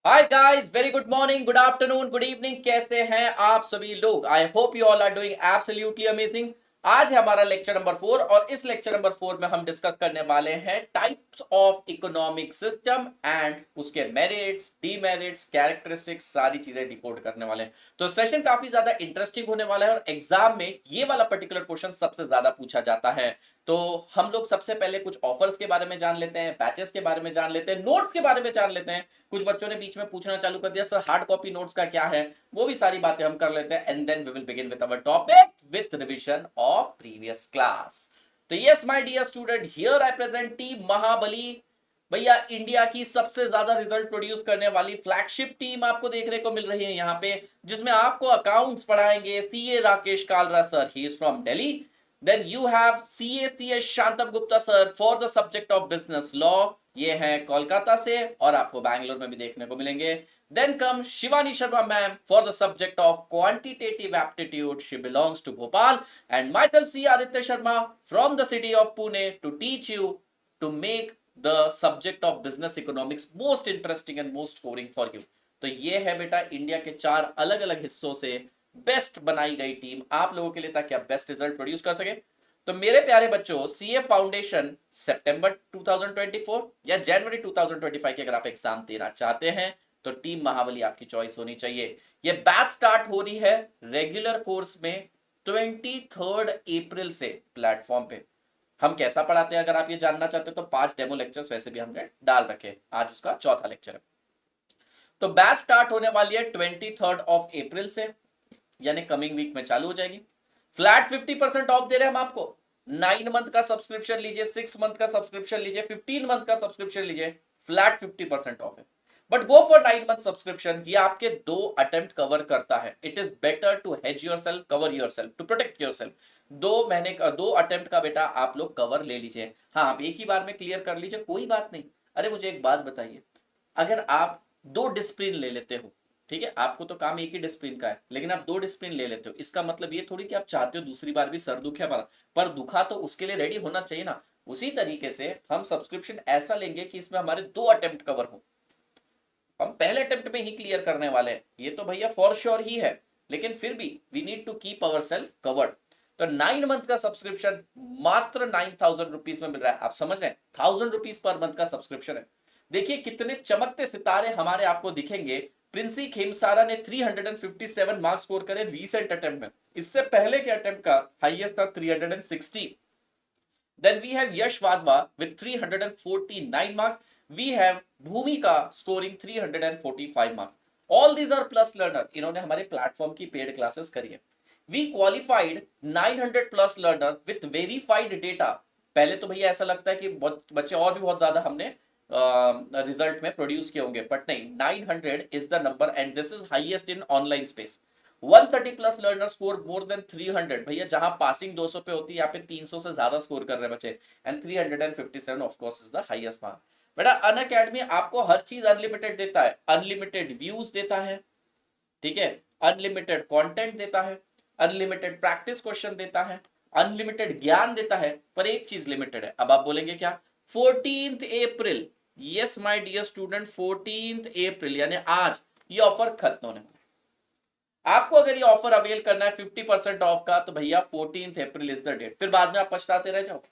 हाय guys, very good morning, good afternoon, good evening. कैसे हैं आप सभी लोग? I hope you all are doing absolutely amazing. आज है हमारा लेक्चर नंबर 4 और इस लेक्चर नंबर 4 में हम डिस्कस करने वाले हैं types of economic system and उसके मेरिट्स, डीमेरिट्स, कैरेक्टरिस्टिक्स, सारी चीजें डिकोड करने वाले हैं। तो सेशन काफी ज्यादा इंटरेस्टिंग होने वाला है और एग्जाम में ये वाला पर्टिकुलर क्वेश्चन सबसे ज्यादा पूछा जाता है। तो हम लोग सबसे पहले कुछ ऑफर्स के बारे में जान लेते हैं, बैचेस के बारे में जान लेते हैं, नोट्स के बारे में जान लेते हैं। कुछ बच्चों ने बीच में पूछना चालू कर दिया, सर हार्ड कॉपी नोट्स का क्या है? वो भी सारी बातें हम कर लेते हैं and then we will begin with our topic with revision of previous class. तो yes my dear student, here I present team Mahabali. भैया, इंडिया की सबसे ज्यादा रिजल्ट प्रोड्यूस करने वाली फ्लैगशिप टीम आपको देखने को मिल रही है यहाँ पे, जिसमें आपको अकाउंट्स पढ़ाएंगे CA Rakesh Kalra sir, he is from Delhi. Then you have CACS Shantam Gupta sir for the subject of business law, ये है कोलकाता से और आपको बैंगलोर में भी देखने को मिलेंगे। Then come Shivani Sharma ma'am for the subject of quantitative aptitude, she belongs to Bhopal. And myself C Aditya Sharma from the city of Pune to teach you to make the subject of business economics most interesting and most scoring for you. तो ये है बेटा India के 4 अलग अलग हिस्सों से best बनाई गई टीम आप लोगों के लिए, ताकि आप बेस्ट रिजल्ट प्रोड्यूस कर सके। तो मेरे प्यारे बच्चों, सीए फाउंडेशन सितंबर 2024 या जनवरी 2025 के अगर आप एग्जाम देना चाहते हैं तो टीम महाबली आपकी चॉइस होनी चाहिए। ये बैच स्टार्ट हो रही है रेगुलर कोर्स में 23 अप्रैल से प्लेटफॉर्म पे। हम कैसा पढ़ाते हैं अगर आप ये जानना चाहते हो तो 5 डेमो लेक्चर्स वैसे भी हमने डाल रखे, आज उसका चौथा लेक्चर है। तो बैच स्टार्ट होने वाली है 23 अप्रैल से, यानी कमिंग वीक में चालू हो जाएगी। फ्लैट 50% ऑफ दे रहे हैं हम आपको। 9 मंथ का सब्सक्रिप्शन लीजिए, 6 मंथ का सब्सक्रिप्शन लीजिए, 15 मंथ का सब्सक्रिप्शन लीजिए, फ्लैट 50% ऑफ है। But go for 9 month subscription, ये आपके 2 अटेम्प्ट कवर करता है। It is better to hedge yourself, cover yourself, to protect yourself. 2 महीने का 2 अटेम्प्ट का बेटा आप लोग कवर ले लीजिए। हाँ, आप एक ही बार में क्लियर कर लीजिए, कोई बात नहीं। अरे मुझे एक बात बताइए, अगर आप 2 डिस्प्लिन ले लेते हो, ठीक है, आपको तो काम एक ही डिस्प्लिन का है, लेकिन आप 2 डिस्प्लिन ले लेते हो, इसका मतलब ये थोड़ी कि आप चाहते हो दूसरी बार भी सर दुखे हमारा, पर दुखा तो उसके लिए रेडी होना चाहिए ना। उसी तरीके से हम सब्सक्रिप्शन ऐसा लेंगे कि इसमें हमारे 2 अटेम्प्ट कवर हो। हम पहले अटेम्प्ट में ही क्लियर करने वाले हैं, ये तो भैया फॉर श्योर ही है, लेकिन फिर भी we need to keep ourself covered. तो 9 मंथ का सब्सक्रिप्शन मात्र 9,000 रुपीज में मिल रहा है। आप समझ रहे हैं, 1,000 रुपीज पर मंथ का सब्सक्रिप्शन है। देखिए कितने चमकते सितारे हमारे आपको दिखेंगे। प्रिंसी खेमसारा ने 357 मार्क्स स्कोर करे रीसेंट अटेम्प्ट में, इससे पहले के अटेम्प्ट का हाईएस्ट था 360। Then we have Yash Vadva with 349 marks. We have Bhumika scoring 345 marks. All these are plus learner. इन्होंने हमारे प्लेटफॉर्म की पेड क्लासेस करी है। We qualified 900 plus learner with verified data. पहले तो भैया ऐसा लगता है कि बच्चे और भी बहुत ज्यादा हमने रिजल्ट में प्रोड्यूस किए होंगे, बट नहीं, 900 is the number and this is highest in online space. 130 plus learner score more than 300। भैया जहां पासिंग 200 पे होती है, यहाँ पे 300 से ज्यादा स्कोर कर रहे हैं बच्चे। And 357 of course is the highest mark. बेटा अन अकेडमी आपको हर चीज अनलिमिटेड देता है, अनलिमिटेड व्यूज देता है, ठीक है, अनलिमिटेड कंटेंट देता है, अनलिमिटेड प्रैक्टिस क्वेश्चन देता है, अनलिमिटेड ज्ञान देता है, पर एक चीज लिमिटेड है। अब आप बोलेंगे क्या? 14 अप्रैल, यस माय डियर स्टूडेंट, 14 अप्रैल यानी आज ये ऑफर खत्म होने वाला है। आपको अगर ये ऑफर अवेल करना है 50% ऑफ का, तो भैया 14 अप्रैल इज द डेट, फिर बाद में आप पछताते रह जाओगे।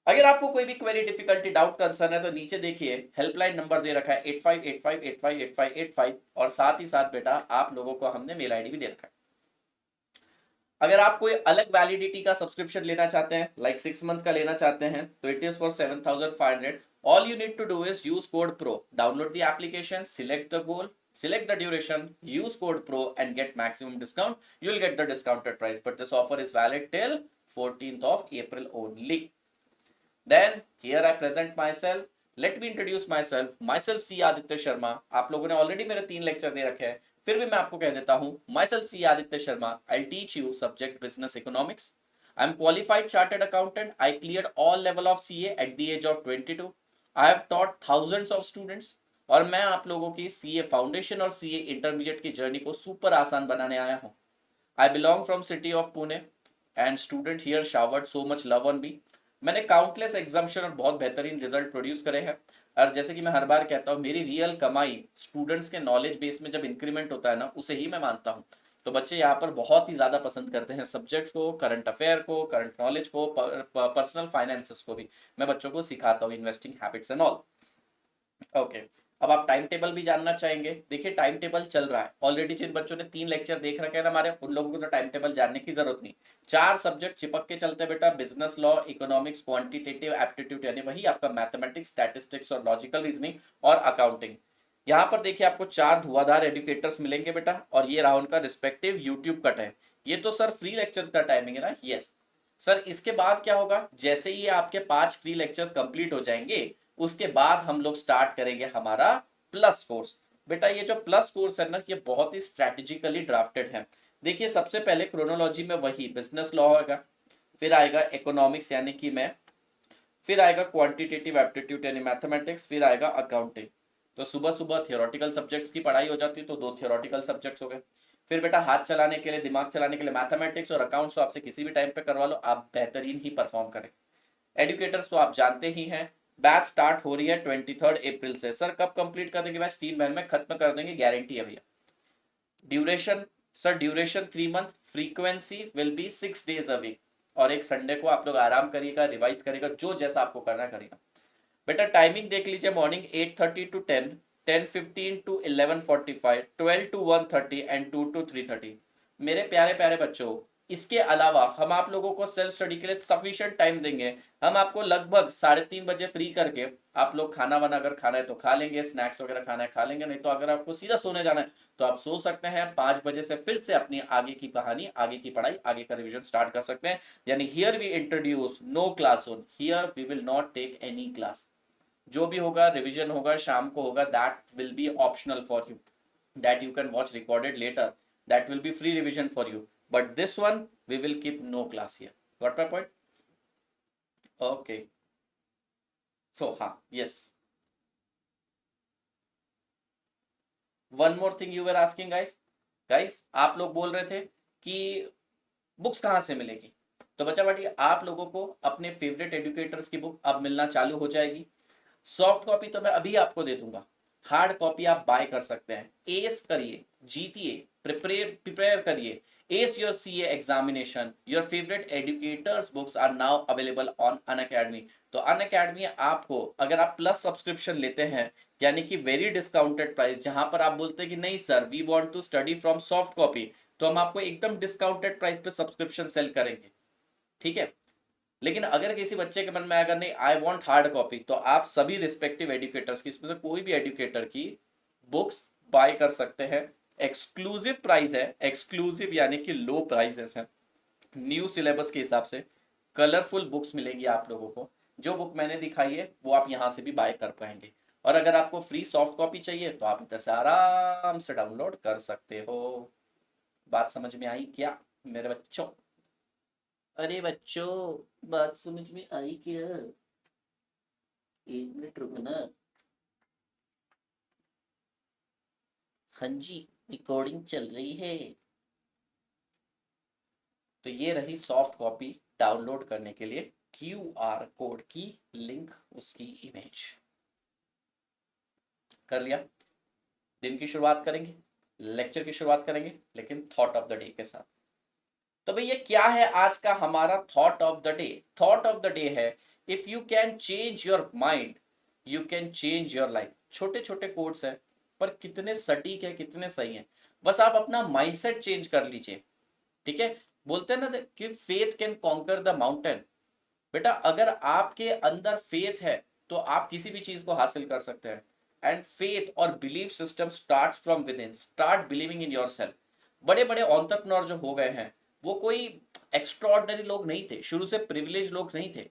अगर आपको कोई भी क्वेरी, डिफिकल्टी, डाउट, कंसर्न है तो नीचे देखिए हेल्पलाइन नंबर दे रखा है 8585858585, और साथ ही साथ बेटा आप लोगों को हमने मेल आईडी भी दे रखा है। अगर आप कोई अलग वैलिडिटी का सब्सक्रिप्शन लेना चाहते हैं, लाइक 6 मंथ का लेना चाहते हैं, तो it is for 7,500। All you need to do is use code pro, download the application, select the goal, select the duration, use code pro and get maximum discount. You'll get the discounted price, but this offer is valid till 14th of April only. Then here I present myself. Let me introduce myself. Myself C Aditya Sharma. आप लोगों ने already मेरे 3 lecture दे रखे हैं, फिर भी मैं आपको कह देता हूँ। Myself C Aditya Sharma, I'll teach you subject business economics. I'm qualified chartered accountant. I cleared all level of CA at the age of 22. I have taught thousands of students. और मैं आप लोगों की CA फाउंडेशन और CA इंटरमीडिएट की journey को super आसान बनाने आया हूँ। I belong from city of Pune and student here showered so much love on me. मैंने काउंटलेस एग्जाम्शन और बहुत बेहतरीन रिजल्ट प्रोड्यूस करे हैं। और जैसे कि मैं हर बार कहता हूँ, मेरी रियल कमाई स्टूडेंट्स के नॉलेज बेस में जब इंक्रीमेंट होता है ना, उसे ही मैं मानता हूँ। तो बच्चे यहाँ पर बहुत ही ज़्यादा पसंद करते हैं सब्जेक्ट को, करंट अफेयर को, करंट नॉलेज को, पर्सनल फाइनेंसेस को भी मैं बच्चों को सिखाता हूँ, investing habits and all. Okay, अब आप टाइम टेबल भी जानना चाहेंगे। देखिए टाइम टेबल चल रहा है ऑलरेडी, जिन बच्चों ने 3 लेक्चर देख रखे हैं ना हमारे, उन लोगों को तो टाइम टेबल जानने की जरूरत नहीं। 4 सब्जेक्ट चिपक के चलते हैं बेटा, business law, economics, quantitative aptitude यानी वही आपका मैथमेटिक्स, स्टैटिस्टिक्स और लॉजिकल रीजनिंग और अकाउंटिंग। यहाँ पर देखिए आपको 4 धुआंधार एडुकेटर्स मिलेंगे बेटा, और ये रहा उनका रिस्पेक्टिव यूट्यूब का टाइम। ये तो सर फ्री लेक्चर्स का टाइमिंग है ना, यस सर। इसके बाद क्या होगा, जैसे ही आपके 5 फ्री लेक्चर्स कंप्लीट हो जाएंगे, उसके बाद हम लोग स्टार्ट करेंगे हमारा प्लस कोर्स। बेटा ये जो प्लस कोर्स है ना, ये बहुत ही स्ट्रैटेजिकली ड्राफ्टेड है। देखिए सबसे पहले क्रोनोलॉजी में वही बिजनेस लॉ होगा, फिर आएगा इकोनॉमिक्स यानी कि मैं, फिर आएगा क्वांटिटेटिव एप्टीट्यूड यानी मैथमेटिक्स, फिर आएगा अकाउंटिंग। तो सुबह सुबह थियोरटिकल सब्जेक्ट्स की पढ़ाई हो जाती है, तो 2 थियोरटिकल सब्जेक्ट्स हो गए। फिर बेटा हाथ चलाने के लिए, दिमाग चलाने के लिए मैथमेटिक्स और अकाउंट्स, तो आपसे किसी भी टाइम पे करवा लो, आप बेहतरीन ही परफॉर्म करें। एडुकेटर्स तो आप जानते ही हैं। बैच स्टार्ट हो रही है 23 अप्रैल से। सर कब कंप्लीट कर देंगे बैच? 3 महीने में खत्म कर देंगे, गारंटी है भैया। Duration, sir duration 3 month, frequency will be 6 days a week, और एक संडे को आप लोग आराम करिएगा, रिवाइज करिएगा, जो जैसा आपको करना करिएगा। बेटा टाइमिंग देख लीजिए, morning 8:30 to 10, 10:15 to 11:45, 12 to 1:30 and 2 to 3:30। मेरे प्यारे प्यारे बच्चों, इसके अलावा हम आप लोगों को सेल्फ स्टडी के लिए सफिशिएंट टाइम देंगे। हम आपको लगभग 3:30 बजे फ्री करके, आप लोग खाना वाना अगर खाना है तो खा लेंगे, स्नैक्स वगैरह खाना है खा लेंगे, नहीं तो अगर आपको सीधा सोने जाना है तो आप सो सकते हैं। 5 बजे से फिर से अपनी आगे की कहानी, आगे की पढ़ाई, आगे का रिविजन स्टार्ट कर सकते हैं। यानी here we introduce no class on, here we will not take any class. जो भी होगा रिवीजन होगा शाम को होगा, that will be optional for you, that you can watch recorded later, that will be free revision for you, but this one we will keep no class here. Got my point? Okay, so हाँ, yes, one more thing you were asking guys. Guys आप लोग बोल रहे थे कि books कहाँ से मिलेगी, तो बच्चा बाटी आप लोगों को अपने फेवरेट एडुकेटर्स की बुक अब मिलना चालू हो जाएगी। सॉफ्ट कॉपी तो मैं अभी आपको दे दूंगा, हार्ड कॉपी आप बाय कर सकते हैं। एस करिए, जीतीए, प्रिपेयर प्रिपेयर करिए, ace your CA examination. Your favourite educators books are now available on Unacademy. तो अनअकैडमी आपको, अगर आप प्लस सब्सक्रिप्शन लेते हैं, यानी कि वेरी डिस्काउंटेड प्राइस, जहां पर आप बोलते हैं कि नहीं sir we want to study from soft copy, तो हम आपको एकदम डिस्काउंटेड प्राइस पे सब्सक्रिप्शन सेल करेंगे, ठीक है। लेकिन अगर किसी बच्चे के मन में अगर नहीं आई वांट हार्ड कॉपी, तो आप सभी रिस्पेक्टिव एडुकेटर्स की, इसमें से कोई भी एडुकेटर की बुक्स बाय कर सकते हैं। एक्सक्लूसिव प्राइस है, एक्सक्लूसिव यानी कि लो प्राइसेस है, न्यू सिलेबस के हिसाब से कलरफुल बुक्स मिलेगी आप लोगों को। जो बुक मैंने दिखाई है वो आप यहां से भी बाय कर पाएंगे। और अगर आपको फ्री सॉफ्ट कॉपी चाहिए तो आप इधर से आराम से डाउनलोड कर सकते हो। बात समझ में आई क्या मेरे बच्चों? अरे बच्चों, बात समझ में आई क्या? 1 मिनट रुकना। हाँ जी, रिकॉर्डिंग चल रही है। तो ये रही सॉफ्ट कॉपी डाउनलोड करने के लिए क्यूआर कोड की लिंक, उसकी इमेज। कर लिया? दिन की शुरुआत करेंगे, लेक्चर की शुरुआत करेंगे, लेकिन थॉट ऑफ द डे के साथ। तो भाई ये क्या है आज का हमारा thought of the day? Thought of the day है, if you can change your mind you can change your life. छोटे छोटे कोड्स है, पर कितने सटीक है, कितने सही है। बस आप अपना माइंडसेट चेंज कर लीजिए, ठीक है। बोलते हैं ना कि faith can conquer the mountain. बेटा अगर आपके अंदर फेथ है तो आप किसी भी चीज को हासिल कर सकते हैं। एंड फेथ और belief system starts from with in, start believing in yourself. बड़े बड़े एंटरप्रेन्योर जो हो गए हैं, वो कोई एक्स्ट्रॉर्डनरी लोग नहीं थे, शुरू से प्रिविलेज लोग नहीं थे।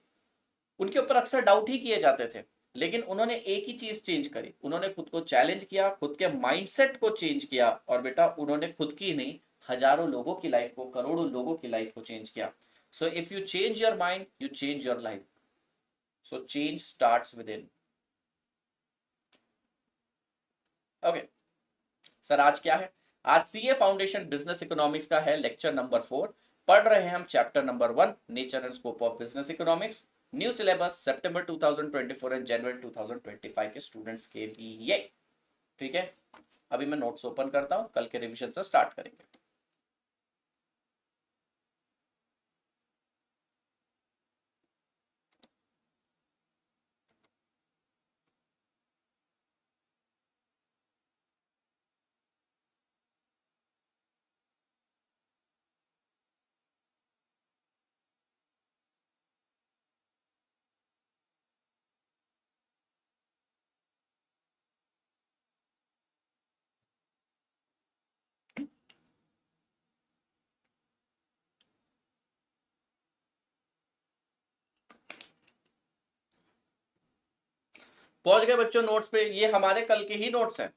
उनके ऊपर अक्सर डाउट ही किए जाते थे, लेकिन उन्होंने एक ही चीज चेंज करी, उन्होंने खुद को चैलेंज किया, खुद के माइंडसेट को चेंज किया, और बेटा उन्होंने खुद की नहीं, हजारों लोगों की लाइफ को, करोड़ों लोगों की लाइफ को चेंज किया। So if you change your mind you change your life. So change starts with in. Okay sir, आज क्या है? आज सीए फाउंडेशन बिजनेस इकोनॉमिक्स का है लेक्चर नंबर 4। पढ़ रहे हैं हम chapter number 1, nature and scope of business economics. New syllabus सितंबर 2024 एंड जनवरी 2025 के स्टूडेंट्स के लिए। ठीक है, अभी मैं नोट्स ओपन करता हूं, कल के रिवीजन से स्टार्ट करेंगे। पहुंच गए बच्चों नोट्स पे? ये हमारे कल के ही नोट्स हैं।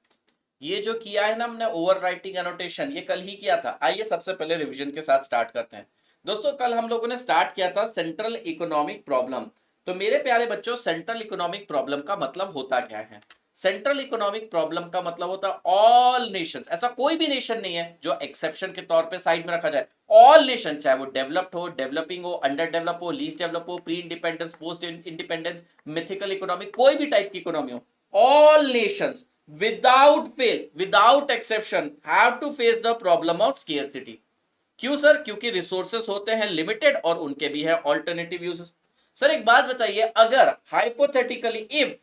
ये जो किया है ना हमने ओवर राइटिंग एनोटेशन, ये कल ही किया था। आइए सबसे पहले रिवीजन के साथ स्टार्ट करते हैं। दोस्तों कल हम लोगों ने स्टार्ट किया था सेंट्रल इकोनॉमिक प्रॉब्लम। तो मेरे प्यारे बच्चों, सेंट्रल इकोनॉमिक प्रॉब्लम का मतलब होता क्या है? सेंट्रल इकोनॉमिक प्रॉब्लम का मतलब होता है ऑल नेशंस, ऐसा कोई भी नेशन नहीं है जो एक्सेप्शन के तौर पे साइड में रखा जाए। ऑल नेशन, चाहे वो डेवलप्ड हो, डेवलपिंग हो, अंडर डेवलप हो, लीस्ट डेवलप हो, pre independence, post independence, mythical economy, कोई भी टाइप की इकोनॉमी हो, all nations without fail, without exception have to face the problem of scarcity। क्यों सर? क्योंकि रिसोर्सेस होते हैं लिमिटेड और उनके भी है ऑल्टरनेटिव यूजेस। सर एक बात बताइए, अगर हाइपोथेटिकली इफ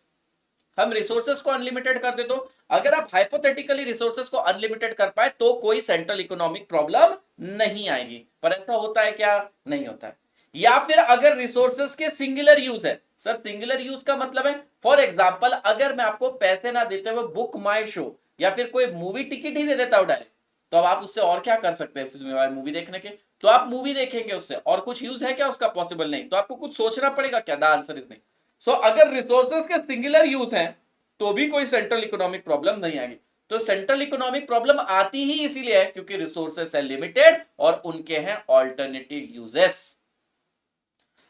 हम रिसोर्सेस को अनलिमिटेड कर दे, तो अगर आप हाइपोथेटिकली रिसोर्सेस को अनलिमिटेड कर पाए तो कोई सेंट्रल इकोनॉमिक प्रॉब्लम नहीं आएगी। पर ऐसा होता है क्या? नहीं होता है। या फिर अगर रिसोर्सेस के सिंगुलर यूज है। सर सिंगुलर यूज का मतलब है, फॉर एग्जांपल अगर मैं आपको पैसे ना देते हुए बुक माई शो या फिर कोई मूवी टिकट ही दे देता हूं डायरेक्ट, तो अब आप उससे और क्या कर सकते हैं मूवी देखने के? तो आप मूवी देखेंगे, उससे और कुछ यूज है क्या उसका? पॉसिबल नहीं। तो आपको कुछ सोचना पड़ेगा क्या? द आंसर इज नहीं। सो अगर रिसोर्सेस के सिंगुलर यूज हैं तो भी कोई सेंट्रल इकोनॉमिक प्रॉब्लम नहीं आएगी। तो सेंट्रल इकोनॉमिक प्रॉब्लम आती ही इसीलिए है क्योंकि रिसोर्सेस है लिमिटेड और उनके हैं ऑल्टरनेटिव यूजेस।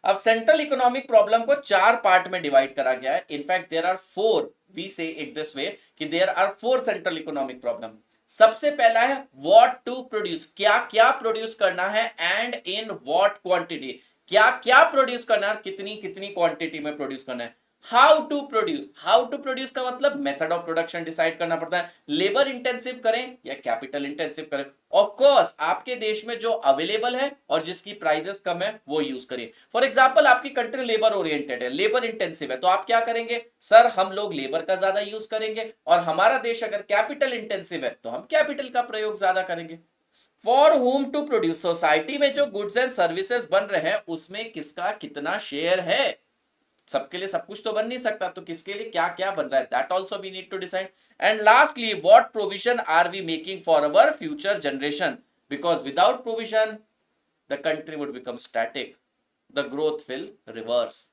अब सेंट्रल इकोनॉमिक प्रॉब्लम को चार पार्ट में डिवाइड करा गया है। In fact there are four, we say it this way कि there are four central economic problem. सबसे पहला है व्हाट टू प्रोड्यूस, क्या क्या प्रोड्यूस करना है एंड इन व्हाट क्वांटिटी, क्या क्या प्रोड्यूस करना है, कितनी कितनी क्वांटिटी में प्रोड्यूस करना है। How to produce, how to produce का मतलब मेथड ऑफ प्रोडक्शन डिसाइड करना पड़ता है, लेबर इंटेंसिव करें या कैपिटल इंटेंसिव करें। ऑफ कोर्स आपके देश में जो अवेलेबल है और जिसकी प्राइसेस कम है वो यूज करिए। फॉर एग्जांपल आपकी कंट्री लेबर ओरिएंटेड है, लेबर इंटेंसिव है, तो आप क्या करेंगे? सर हम लोग लेबर का ज्यादा यूज करेंगे। और हमारा देश अगर कैपिटल इंटेंसिव है तो हम कैपिटल का प्रयोग ज्यादा करेंगे। For whom to produce, society में जो गुड्स एंड सर्विसेज बन रहे हैं उसमें किसका कितना शेयर है? सबके लिए सब कुछ तो बन नहीं सकता, तो किसके लिए क्या क्या बन रहा है, that also we need to decide. And lastly what provision are we making for our future generation, because without provision the country would become static, the growth will reverse.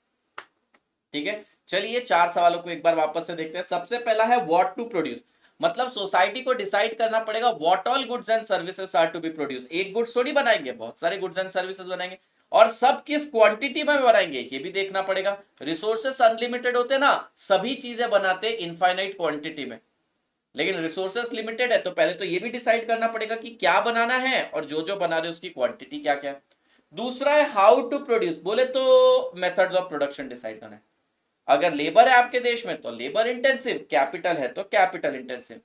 ठीक है, चलिए चार सवालों को एक बार वापस से देखते हैं। सबसे पहला है व्हाट टू प्रोड्यूस, मतलब सोसाइटी को डिसाइड करना पड़ेगा what all goods and services are to be produce. एक गुड्स थोड़ी बनाएंगे, बहुत सारे गुड्स एंड सर्विसेज बनाएंगे और सब किस क्वांटिटी में बनाएंगे ये भी देखना पड़ेगा। रिसोर्सेस अनलिमिटेड होते ना, सभी चीजें बनाते इनफाइनाइट क्वांटिटी में, लेकिन रिसोर्सेस लिमिटेड है तो पहले तो ये भी डिसाइड करना पड़ेगा कि क्या बनाना है और जो जो बना रहे उसकी क्वांटिटी क्या क्या है। दूसरा है हाउ टू प्रोड्यूस, बोले तो मेथड्स ऑफ प्रोडक्शन डिसाइड करना है। अगर लेबर है आपके देश में तो लेबर इंटेंसिव, कैपिटल है तो कैपिटल इंटेंसिव।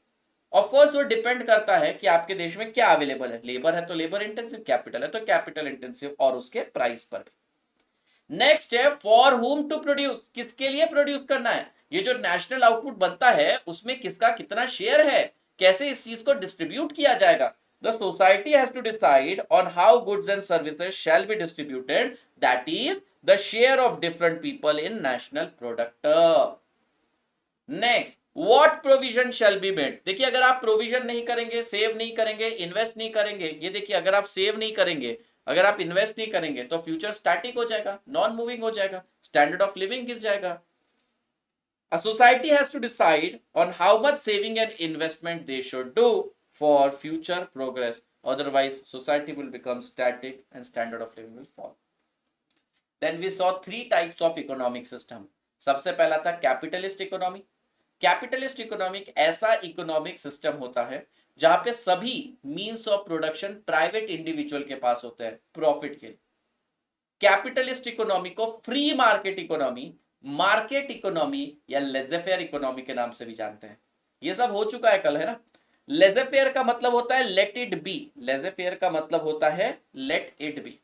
ऑफ कोर्स वो डिपेंड करता है कि आपके देश में क्या अवेलेबल है, लेबर है तो लेबर इंटेंसिव, कैपिटल है तो कैपिटल इंटेंसिव और उसके प्राइस पर भी। नेक्स्ट है फॉर हुम टू प्रोड्यूस, किसके लिए प्रोड्यूस करना है, ये जो नेशनल आउटपुट बनता है उसमें किसका कितना शेयर है, कैसे इस चीज को डिस्ट्रीब्यूट किया जाएगा। The society has to decide on how goods and services shall be distributed, that is the share of different people in national product। Next what provision shall be made, देखिए अगर आप प्रोविजन नहीं करेंगे, save नहीं करेंगे, invest नहीं करेंगे, ये देखिए अगर आप सेव नहीं करेंगे, अगर आप इन्वेस्ट नहीं करेंगे तो फ्यूचर स्टैटिक हो जाएगा, नॉन मूविंग हो जाएगा, स्टैंडर्ड ऑफ लिविंग गिर जाएगा। A society has to decide on how much saving and investment they should do for future progress, otherwise society will become static and standard of living will fall। Then we saw three types of economic system। सबसे पहला था capitalist economy. Capitalist economic ऐसा economic system होता है जहां पे सभी means of production private individual के पास होते हैं प्रॉफिट के लिए। कैपिटलिस्ट इकोनॉमी को फ्री मार्केट इकोनॉमी या लेजेफेयर इकोनॉमी के नाम से भी जानते हैं। ये सब हो चुका है कल, है ना। लेजेफेयर का मतलब होता है लेट इट बी, लेजेफेयर का मतलब होता है लेट इट बी।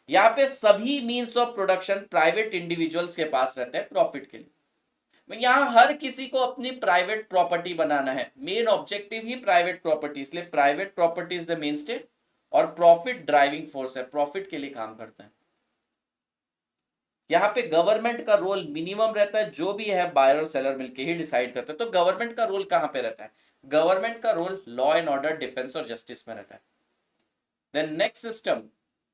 यहां पे सभी means of production private individuals के पास रहते हैं प्रॉफिट के लिए। यहां हर किसी को अपनी प्राइवेट प्रॉपर्टी बनाना है, मेन ऑब्जेक्टिव ही प्राइवेट प्रॉपर्टी, इसलिए private property is the mainstay और प्रॉफिट ड्राइविंग फोर्स है, प्रॉफिट के लिए काम करते हैं। यहां पे गवर्नमेंट का रोल मिनिमम रहता है, जो भी है बायर और सेलर मिलके ही डिसाइड करते हैं। तो गवर्नमेंट का रोल कहां पे रहता है? गवर्नमेंट का role law and order, defence और जस्टिस में रहता है। Then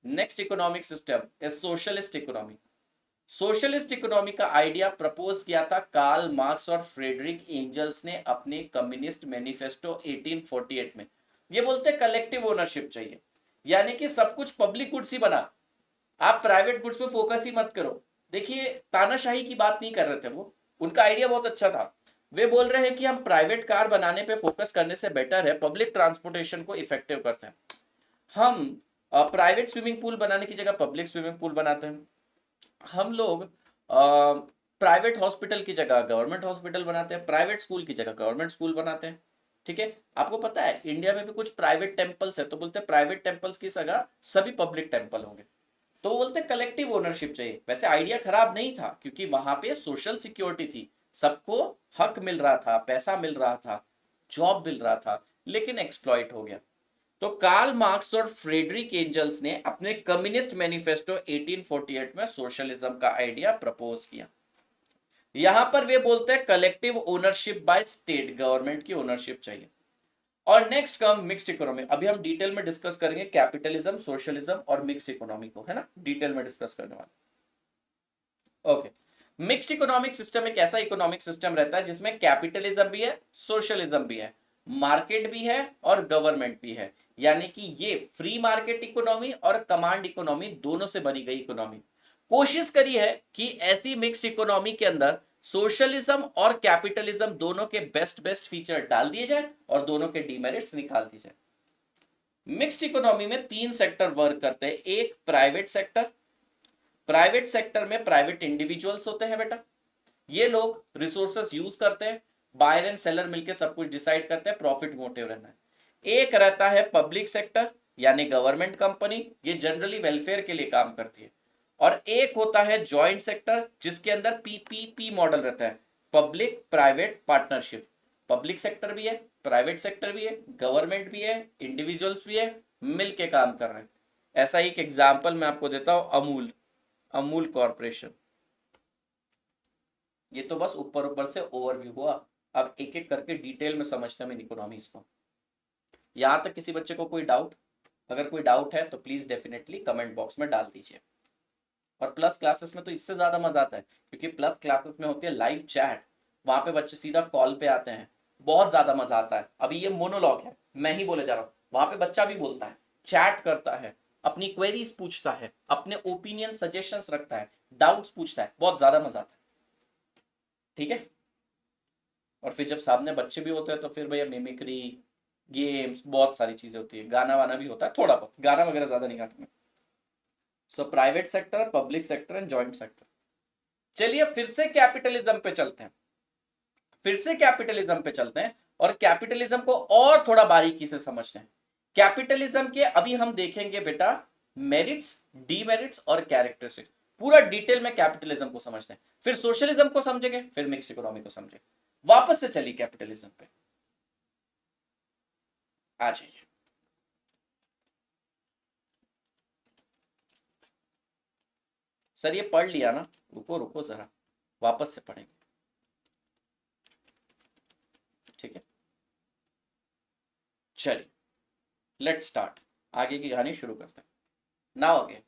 next economic system is socialist economy. Socialist economy का आइडिया प्रपोज किया था कार्ल मार्क्स और फ्रेडरिक एंजल्स ने अपने कम्युनिस्ट मैनिफेस्टो 1848 में। ये बोलते कलेक्टिव ओनरशिप चाहिए, यानी कि सब कुछ पब्लिक गुड्स ही बना, आप प्राइवेट गुड्स पे फोकस ही मत करो। देखिए तानाशाही की बात नहीं कर रहे थे वो, उनका आइडिया बहुत अच्छा था। वे बोल रहे हैं कि हम प्राइवेट कार बनाने पे फोकस करने से बेटर है पब्लिक ट्रांसपोर्टेशन को इफेक्टिव करते हैं। हम प्राइवेट स्विमिंग पूल बनाने की जगह पब्लिक स्विमिंग पूल बनाते हैं। हम लोग प्राइवेट हॉस्पिटल की जगह गवर्नमेंट हॉस्पिटल बनाते हैं, प्राइवेट स्कूल की जगह गवर्नमेंट स्कूल बनाते हैं। ठीक है, आपको पता है इंडिया में भी कुछ प्राइवेट टेम्पल्स है, तो बोलते हैं प्राइवेट टेम्पल्स की जगह सभी पब्लिक टेम्पल होंगे। तो वो बोलते कलेक्टिव ओनरशिप चाहिए। वैसे आइडिया खराब नहीं था, क्योंकि वहां पे सोशल सिक्योरिटी थी, सबको हक मिल रहा था, पैसा मिल रहा था, जॉब मिल रहा था, लेकिन एक्सप्लॉइट हो गया। तो कार्ल मार्क्स और फ्रेडरिक एंजल्स ने अपने कम्युनिस्ट मैनिफेस्टो 1848 में सोशलिज्म का आइडिया प्रपोज किया। यहां पर वे बोलते हैं collective ownership by state, government की ओनरशिप चाहिए। और नेक्स्ट कम मिक्स्ड इकोनॉमी। अभी हम डिटेल में डिस्कस करेंगे कैपिटलिज्म, सोशलिज्म और मिक्स्ड इकोनॉमी को, है ना, डिटेल में डिस्कस करने वाले। ओके, मिक्स्ड इकोनॉमिक सिस्टम एक ऐसा इकोनॉमिक सिस्टम रहता है जिसमें कैपिटलिज्म भी है, सोशलिज्म भी है, मार्केट भी है और गवर्नमेंट भी है। यानी कि ये फ्री मार्केट इकोनॉमी और कमांड इकोनॉमी दोनों से बनी गई इकोनॉमी। कोशिश करी है कि ऐसी मिक्स्ड इकोनॉमी के अंदर सोशलिज्म और कैपिटलिज्म दोनों के बेस्ट फीचर डाल दिए जाए और दोनों के डीमेरिट्स निकाल दिए जाए। मिक्स्ड इकोनॉमी में 3 सेक्टर वर्क करते हैं। एक प्राइवेट सेक्टर, प्राइवेट सेक्टर में प्राइवेट इंडिविजुअल्स होते हैं बेटा, ये लोग रिसोर्सेस यूज करते हैं, बायर एंड सेलर मिलकर सब कुछ डिसाइड करते हैं, प्रॉफिट मोटिव रहना है। एक रहता है पब्लिक सेक्टर यानी गवर्नमेंट कंपनी, ये जनरली वेलफेयर के लिए काम करती है। और एक होता है जॉइंट सेक्टर जिसके अंदर पीपीपी मॉडल रहता है, public private partnership. Public sector भी है, प्राइवेट सेक्टर भी है, गवर्नमेंट भी है, इंडिविजुअल्स भी है, मिलके काम कर रहे हैं। ऐसा एक एग्जांपल मैं आपको देता हूं, अमूल कॉर्पोरेशन। ये तो बस ऊपर ऊपर से ओवरव्यू हुआ, अब एक एक करके डिटेल में समझते हैं इकोनॉमिक्स को। यहां तक किसी बच्चे को कोई डाउट? अगर कोई डाउट है तो प्लीज डेफिनेटली कमेंट बॉक्स में डाल दीजिए। और प्लस क्लासेस में तो इससे ज्यादा मजा आता है, क्योंकि प्लस क्लासेस में होती है लाइव चैट, वहां पे बच्चे सीधा कॉल पे आते हैं, बहुत ज्यादा मजा आता है। अभी ये मोनोलॉग है, मैं ही बोले जा रहा हूँ, वहां पे बच्चा भी बोलता है, चैट करता है, अपनी क्वेरीज पूछता है, अपने ओपिनियन सजेशंस रखता है, डाउट्स पूछता है, बहुत ज्यादा मजा आता है। ठीक है, और फिर जब सामने बच्चे भी होते हैं तो फिर भैया मिमिक्री, गेम्स, बहुत सारी चीजें होती है, गाना वाना भी होता है, थोड़ा बहुत, गाना वगैरह ज्यादा नहीं गाता मैं। So private sector, public sector and joint sector. चलिए फिर से कैपिटलिज्म पे चलते हैं, और कैपिटलिज्म को और थोड़ा बारीकी से समझते हैं। कैपिटलिज्म के अभी हम देखेंगे बेटा मेरिट्स, डीमेरिट्स और कैरेक्टरिस्टिक्स, पूरा डिटेल में कैपिटलिज्म को समझते हैं, फिर सोशलिज्म को समझेंगे, फिर मिक्स्ड इकोनॉमी को समझेंगे। वापस से चलिए कैपिटलिज्म पे आ जाइए। सर ये पढ़ लिया ना, रुको रुको जरा, वापस से पढ़ेंगे, ठीक है। चलिए लेट स्टार्ट, आगे की कहानी शुरू करते हैं। नाउ अगेन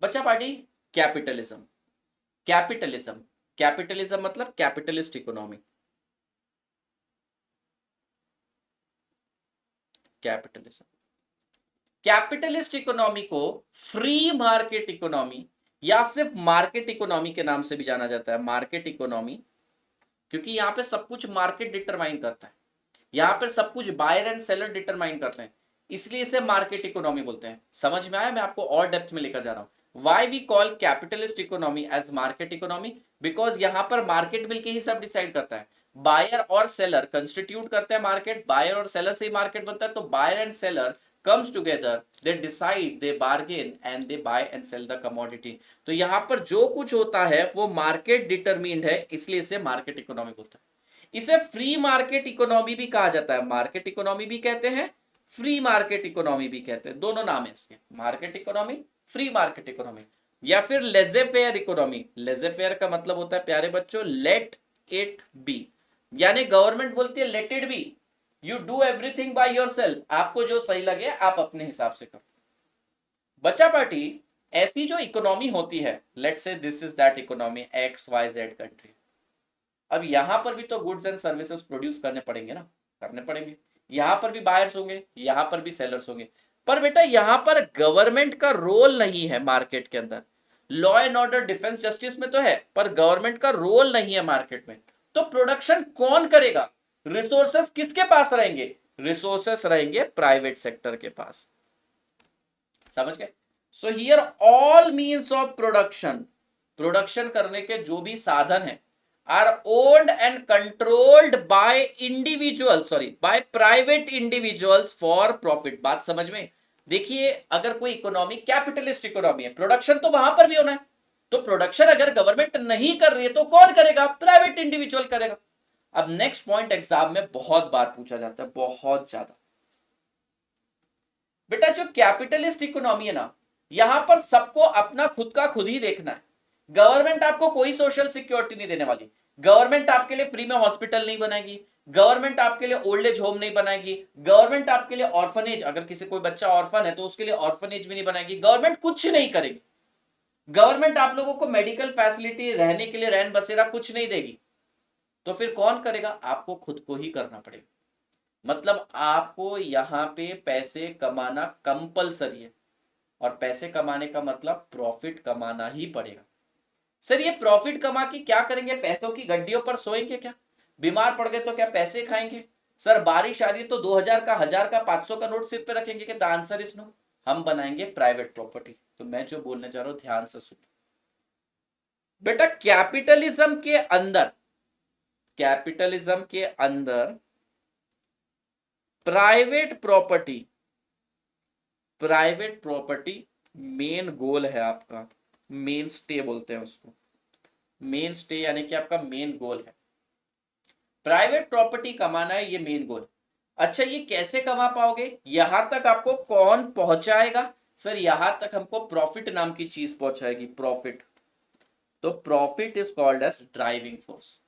बच्चा पार्टी, कैपिटलिज्म। कैपिटलिज्म मतलब कैपिटलिस्ट इकोनॉमी। कैपिटलिस्ट इकोनॉमी को फ्री मार्केट इकोनॉमी या सिर्फ मार्केट इकोनॉमी के नाम से भी जाना जाता है, मार्केट इकोनॉमी, क्योंकि यहां पे सब कुछ मार्केट डिटरमाइन करता है, यहां पर सब कुछ बायर एंड सेलर डिटरमाइन करते हैं, इसलिए इसे मार्केट इकोनॉमी बोलते हैं। समझ में आया? मैं आपको और डेप्थ में लेकर जा रहा हूं। Why we call capitalist economy as market economy? Because यहां पर मार्केट मिलके ही सब डिसाइड करता है। बायर और सेलर कंस्टिट्यूट करते हैं मार्केट, बायर और सेलर से ही मार्केट बनता है। तो buyer and seller comes together, they decide, they bargain and they buy and sell the commodity। तो यहां पर जो कुछ होता है वो मार्केट डिटरमिन्ड है, इसलिए इसे मार्केट इकोनॉमी बोलता है। इसे फ्री मार्केट इकोनॉमी भी कहा जाता है, मार्केट इकोनॉमी भी कहते हैं, फ्री मार्केट इकोनॉमी भी कहते हैं, दोनों नाम है इसके, market economy, free market economy, या फिर लेजे फेयर इकोनॉमी। लेजे फेयर का मतलब होता है प्यारे बच्चों, लेट इट बी, यानी गवर्नमेंट बोलती है let it be, you do everything by yourself, आपको जो सही लगे आप अपने हिसाब से करो। बच्चा पार्टी, ऐसी जो इकोनॉमी होती है, let's say this is that economy X Y Z country, अब यहां पर भी तो गुड्स एंड सर्विसेज प्रोड्यूस करने पड़ेंगे ना, करने पड़ेंगे। यहां पर भी बायर्स होंगे, यहां पर भी सेलर्स होंगे, पर बेटा यहां पर गवर्नमेंट का रोल नहीं है मार्केट के अंदर। Law and order, defence, justice में तो है, पर गवर्नमेंट का रोल नहीं है मार्केट में। तो प्रोडक्शन कौन करेगा? रिसोर्सेस किसके पास रहेंगे? रिसोर्सेस रहेंगे प्राइवेट सेक्टर के पास। समझ गए? So here all means of production, production करने के जो भी साधन है, are owned and controlled by individual, sorry by private individuals for profit. बात समझ में? देखिए, अगर कोई इकोनॉमी कैपिटलिस्ट इकोनॉमी है, प्रोडक्शन तो वहां पर भी होना है, तो प्रोडक्शन अगर गवर्नमेंट नहीं कर रही है तो कौन करेगा? प्राइवेट इंडिविजुअल करेगा। अब नेक्स्ट पॉइंट एग्जाम में बहुत बार पूछा जाता है, बहुत ज्यादा। बेटा जो कैपिटलिस्ट इकोनॉमी है ना, यहां पर सबको अपना खुद का खुद ही देखना है। गवर्नमेंट आपको कोई सोशल सिक्योरिटी नहीं देने वाली, गवर्नमेंट आपके लिए फ्री में हॉस्पिटल नहीं बनाएगी, गवर्नमेंट आपके लिए ओल्ड एज होम नहीं बनाएगी, गवर्नमेंट आपके लिए ऑर्फनेज, अगर किसी कोई बच्चा ऑर्फन है तो उसके लिए ऑर्फनेज भी नहीं बनाएगी, गवर्नमेंट कुछ नहीं करेगी। गवर्नमेंट आप लोगों को मेडिकल फैसिलिटी, रहने के लिए रैन बसेरा कुछ नहीं देगी। तो फिर कौन करेगा? आपको खुद को ही करना पड़ेगा। मतलब आपको यहां पे पैसे कमाना कंपलसरी है, और पैसे कमाने का मतलब प्रॉफिट कमाना ही पड़ेगा। सर ये प्रॉफिट कमा के क्या करेंगे? पैसों की गड्डियों पर सोएंगे क्या? बीमार पड़ गए तो क्या पैसे खाएंगे? सर बारिश आ रही है तो 2000 का, 1000 का, 500 का नोट सिर पे रखेंगे क्या? The answer is no. हम बनाएंगे प्राइवेट प्रॉपर्टी। तो मैं जो बोलने जा रहा हूं ध्यान से सुनो बेटा, कैपिटलिज्म के अंदर, कैपिटलिज्म के अंदर private property, private property main goal है आपका, मेन स्टे बोलते हैं उसको, मेन स्टे यानी कि आपका मेन गोल है। प्राइवेट प्रॉपर्टी कमाना है, ये मेन गोल। अच्छा ये कैसे कमा पाओगे? यहां तक आपको कौन पहुंचाएगा? सर यहां तक हमको प्रॉफिट नाम की चीज पहुंचाएगी, प्रॉफिट। तो profit is called as driving force.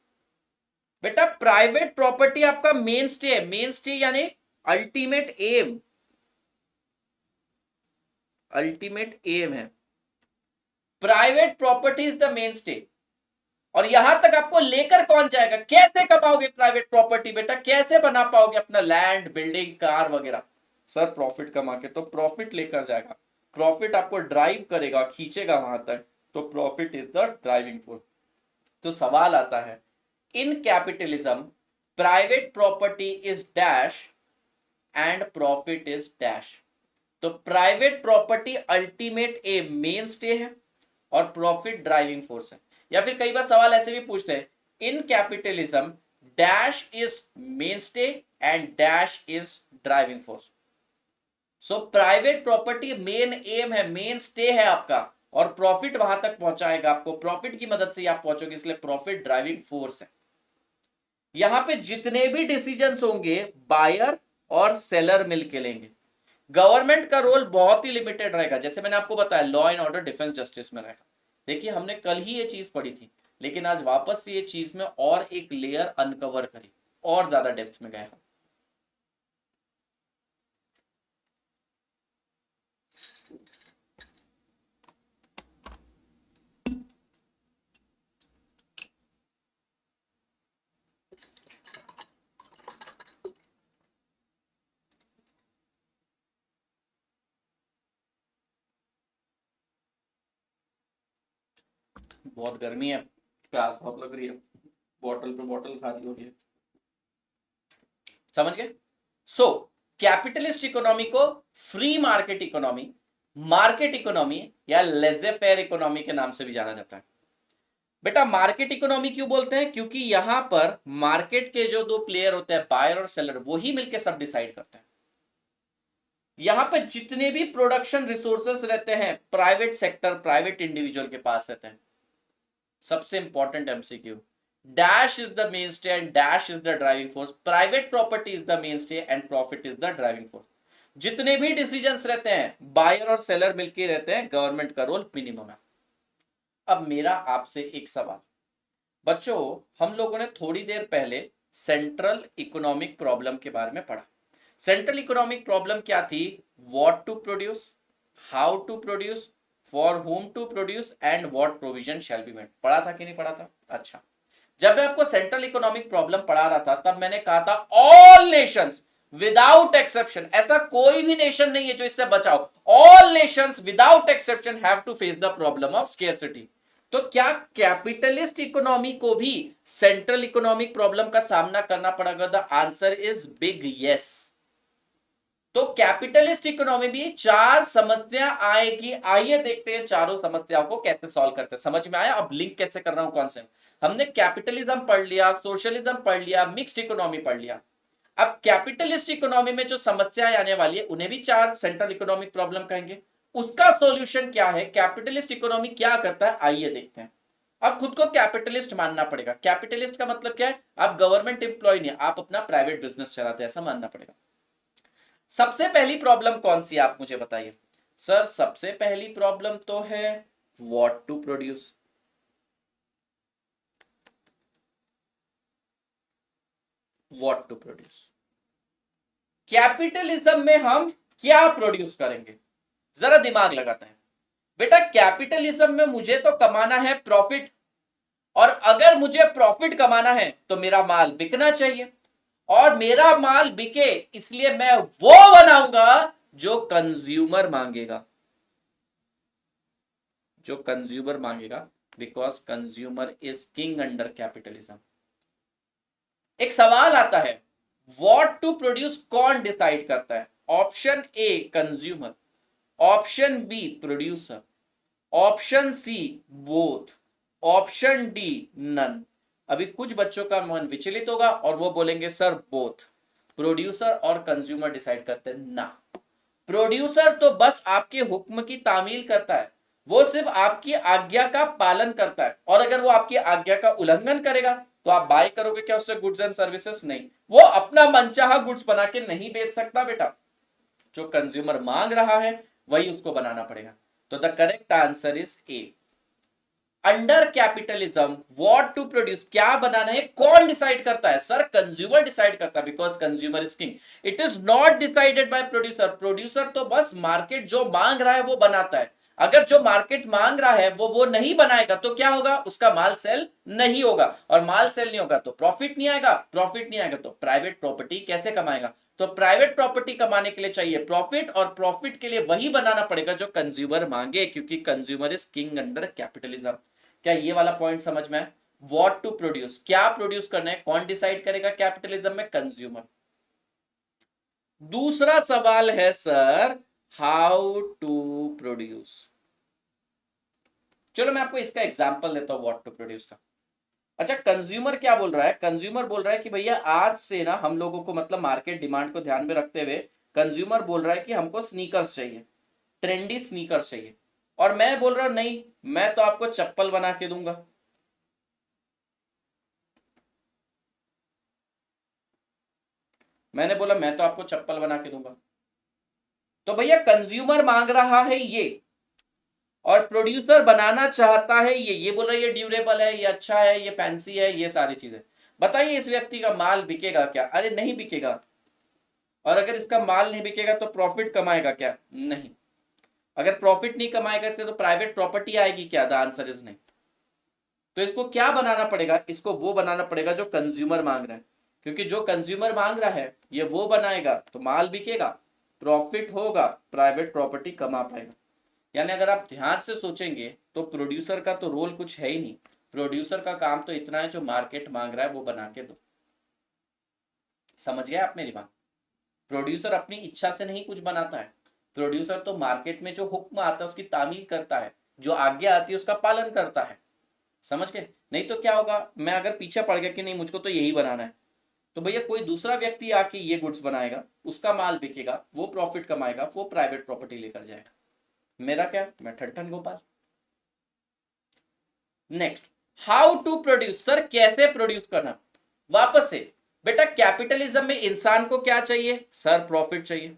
बेटा प्राइवेट प्रॉपर्टी आपका मेन स्टे है, मेन स्टे यानी अल्टीमेट एम, अल्टीमेट एम है। Private property is the mainstay. और यहां तक आपको लेकर कौन जाएगा? कैसे कमाओगे प्राइवेट प्रॉपर्टी? बेटा कैसे बना पाओगे अपना लैंड, बिल्डिंग, कार वगैरह? सर प्रॉफिट कमा के। तो प्रॉफिट लेकर जाएगा, प्रॉफिट आपको ड्राइव करेगा, खींचेगा वहां तक, तो profit is the driving force. तो सवाल आता है, in capitalism private property is dash and profit is dash. तो private property ultimate a mainstay है और प्रॉफिट ड्राइविंग फोर्स है। या फिर कई बार सवाल ऐसे भी पूछते हैं, in capitalism dash is mainstay and dash is driving force. So private property main aim है, मेन स्टे है आपका, और प्रॉफिट वहां तक पहुंचाएगा आपको, प्रॉफिट की मदद से आप पहुंचोगे, इसलिए प्रॉफिट ड्राइविंग फोर्स है। यहां पे जितने भी डिसीजंस होंगे बायर और सेलर मिलके लेंगे। गवर्नमेंट का रोल बहुत ही लिमिटेड रहेगा, जैसे मैंने आपको बताया law and order, defence, justice में रहेगा। देखिए हमने कल ही ये चीज पढ़ी थी, लेकिन आज वापस से ये चीज में और एक लेयर अनकवर करी, और ज्यादा डेप्थ में गए हम। बहुत गर्मी है, प्यास बहुत लग रही है, बॉटल पे बॉटल खाली हो रही है। समझ गए? सो कैपिटलिस्ट इकोनॉमी को free market economy, market economy या लेजे फेयर इकोनॉमी के नाम से भी जाना जाता है। बेटा मार्केट इकोनॉमी क्यों बोलते हैं? क्योंकि यहां पर मार्केट के जो दो प्लेयर होते हैं, बायर और सेलर, वही मिलकर सब डिसाइड करते हैं। यहां पर जितने भी प्रोडक्शन रिसोर्सेस रहते हैं, प्राइवेट सेक्टर, प्राइवेट इंडिविजुअल के पास रहते हैं। सबसे important MCQ, dash is the mainstay and dash is the driving force. Private property is the mainstay and profit is the driving force. जितने भी decisions रहते हैं, बायर और seller मिलकर रहते हैं, गवर्नमेंट का रोल मिनिमम है। अब मेरा आपसे एक सवाल, बच्चों हम लोगों ने थोड़ी देर पहले सेंट्रल इकोनॉमिक प्रॉब्लम के बारे में पढ़ा। सेंट्रल इकोनॉमिक प्रॉब्लम क्या थी? What to produce, how to produce, for whom to produce and what provision shall be made. पढ़ा था कि नहीं पढ़ा था? अच्छा, जब मैं आपको सेंट्रल इकोनॉमिक प्रॉब्लम पढ़ा रहा था तब मैंने कहा था ऑल नेशंस विदाउट एक्सेप्शन, ऐसा कोई भी नेशन नहीं है जो इससे बचाओ, all nations without exception have to face the problem of scarcity. तो क्या कैपिटलिस्ट इकोनॉमी को भी सेंट्रल इकोनॉमिक प्रॉब्लम का सामना करना पड़ेगा? The answer is big yes. तो कैपिटलिस्ट इकोनॉमी भी चार समस्या आएगी। आइए देखते हैं चारों समस्याओं को कैसे सॉल्व करते हैं। समझ में आया? अब लिंक कैसे कर रहा हूं कॉन्सेप्ट। हमने कैपिटलिज्म पढ़ लिया, सोशलिज्म पढ़ लिया, मिक्स्ड इकोनॉमी पढ़ लिया। अब कैपिटलिस्ट इकोनॉमी में जो समस्याएं आने वाली है उन्हें भी चार सेंट्रल इकोनॉमिक प्रॉब्लम कहेंगे। उसका सॉल्यूशन क्या है? कैपिटलिस्ट इकोनॉमी क्या करता है, आइए देखते हैं। अब खुद को कैपिटलिस्ट मानना पड़ेगा। कैपिटलिस्ट का मतलब क्या है? आप गवर्नमेंट एम्प्लॉय नहीं, आप अपना प्राइवेट बिजनेस चलाते हैं, ऐसा मानना पड़ेगा। सबसे पहली प्रॉब्लम कौन सी है आप मुझे बताइए। सर सबसे पहली प्रॉब्लम तो है what to produce. What to produce, capitalism में हम क्या प्रोड्यूस करेंगे? जरा दिमाग लगाते हैं। बेटा कैपिटलिज्म में मुझे तो कमाना है प्रॉफिट, और अगर मुझे प्रॉफिट कमाना है तो मेरा माल बिकना चाहिए, और मेरा माल बिके इसलिए मैं वो बनाऊंगा जो कंज्यूमर मांगेगा, जो कंज्यूमर मांगेगा, because consumer is king under capitalism. एक सवाल आता है, व्हाट टू प्रोड्यूस कौन डिसाइड करता है? Option A consumer, option B producer, option C both, option D none. अभी कुछ बच्चों का मन विचलित होगा और वो बोलेंगे सर बोथ, प्रोड्यूसर और कंज्यूमर डिसाइड करते हैं। ना, प्रोड्यूसर तो बस आपके हुक्म की तामील करता है, वो सिर्फ आपकी आज्ञा का पालन करता है, और अगर वो आपकी आज्ञा का उल्लंघन करेगा तो आप बाय करोगे क्या उससे गुड्स एंड सर्विसेज? नहीं, वो अपना मनचाहा गुड्स बना के नहीं बेच सकता बेटा। जो कंज्यूमर मांग रहा है वही उसको बनाना पड़ेगा। तो the correct answer is A. Under capitalism what to produce, क्या बनाना है, कौन डिसाइड करता है? सर कंज्यूमर डिसाइड करता है, because consumer is king. It is not decided by producer. Producer तो बस मार्केट जो मांग रहा है वो बनाता है। अगर जो मार्केट मांग रहा है वो नहीं बनाएगा तो क्या होगा? उसका माल सेल नहीं होगा, और माल सेल नहीं होगा तो प्रॉफिट नहीं आएगा, प्रॉफिट नहीं आएगा तो प्राइवेट प्रॉपर्टी कैसे कमाएगा? तो प्राइवेट प्रॉपर्टी कमाने के लिए चाहिए प्रॉफिट, और प्रॉफिट के लिए वही बनाना पड़ेगा जो कंज्यूमर मांगे, क्योंकि consumer is king under capitalism. क्या ये वाला पॉइंट समझ में है? व्हाट टू प्रोड्यूस, क्या प्रोड्यूस करना है, कौन डिसाइड करेगा कैपिटलिज्म में? कंज्यूमर। दूसरा सवाल है सर हाउ टू प्रोड्यूस। चलो मैं आपको इसका एग्जांपल देता हूं व्हाट टू प्रोड्यूस का। अच्छा, कंज्यूमर क्या बोल रहा है? कंज्यूमर बोल रहा है कि भैया आज से ना हम लोगों को, मतलब मार्केट डिमांड को ध्यान में रखते हुए कंज्यूमर बोल रहा है कि हमको स्नीकर्स चाहिए, ट्रेंडी स्नीकर्स चाहिए, और मैं बोल रहा हूं नहीं, मैं तो आपको चप्पल बना के दूंगा। मैंने बोला मैं तो आपको चप्पल बना के दूंगा। तो भैया कंज्यूमर मांग रहा है ये, और प्रोड्यूसर बनाना चाहता है ये बोल रहा है ये ड्यूरेबल है, ये अच्छा है, ये फैंसी है, ये सारी चीजें। बताइए इस व्यक्ति का माल बिकेगा क्या? अरे नहीं बिकेगा। और अगर इसका माल नहीं बिकेगा तो प्रॉफिट कमाएगा क्या? नहीं। अगर प्रॉफिट नहीं कमाएगा तो प्राइवेट प्रॉपर्टी आएगी क्या? द आंसर इज नहीं। तो इसको क्या बनाना पड़ेगा? इसको वो बनाना पड़ेगा जो कंज्यूमर मांग रहा है, क्योंकि जो कंज्यूमर मांग रहा है ये वो बनाएगा तो माल बिकेगा, प्रॉफिट होगा, प्राइवेट प्रॉपर्टी कमा पाएगा। यानी अगर आप ध्यान से सोचेंगे तो प्रोड्यूसर का तो रोल कुछ है ही नहीं। प्रोड्यूसर का काम तो इतना है जो मार्केट मांग रहा है वो बना के दो। समझ गए आप मेरी बात? प्रोड्यूसर अपनी इच्छा से नहीं कुछ बनाता है, प्रोड्यूसर तो मार्केट में जो हुक्म आता है उसकी तामील करता है, जो आज्ञा आती है उसका पालन करता है, समझ गए। नहीं तो क्या होगा, मैं अगर पीछे पड़ गया कि नहीं मुझको तो यही बनाना है, तो भैया कोई दूसरा व्यक्ति आके ये गुड्स बनाएगा, उसका माल बिकेगा, वो प्रॉफिट कमाएगा, वो प्राइवेट प्रॉपर्टी लेकर जाएगा, मेरा क्या, मैं ठन गोपाल। Next, how to produce, sir कैसे प्रोड्यूस करना। वापस से बेटा, कैपिटलिज्म में इंसान को क्या चाहिए सर, प्रॉफिट चाहिए।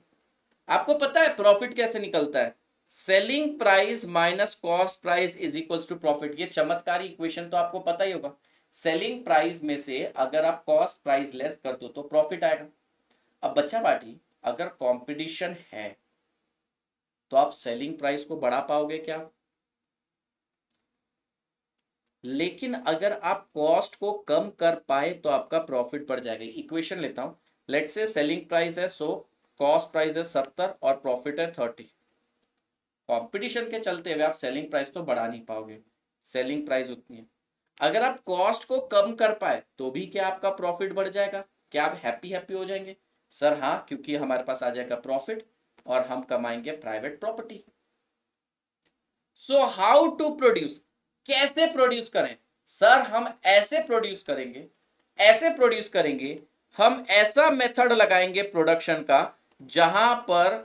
आपको पता है प्रॉफिट कैसे निकलता है, selling price minus cost price is equals to profit. ये चमत्कारी इक्वेशन तो आपको पता ही होगा। सेलिंग प्राइस में से अगर आप कॉस्ट प्राइस लेस कर दो तो प्रॉफिट आएगा। अब बच्चा पार्टी, अगर कंपटीशन है तो आप सेलिंग प्राइस को बढ़ा पाओगे क्या, लेकिन अगर आप कॉस्ट को कम कर पाए तो आपका प्रॉफिट बढ़ जाएगा। इक्वेशन लेता हूं, लेट से सेलिंग प्राइस है 100, कॉस्ट प्राइस है 70 और प्रॉफिट है 30। कंपटीशन के चलते हुए आप सेलिंग प्राइस तो बढ़ा नहीं पाओगे, सेलिंग प्राइस उतनी है। अगर आप कॉस्ट को कम कर पाए तो भी क्या आपका प्रॉफिट बढ़ जाएगा, क्या आप हैप्पी हैप्पी हो जाएंगे सर, हाँ, क्योंकि हमारे पास आ जाएगा प्रॉफिट और हम कमाएंगे private property. So how to produce, कैसे प्रोड्यूस करें सर, हम ऐसे प्रोड्यूस करेंगे, ऐसे प्रोड्यूस करेंगे, हम ऐसा मेथड लगाएंगे प्रोडक्शन का जहां पर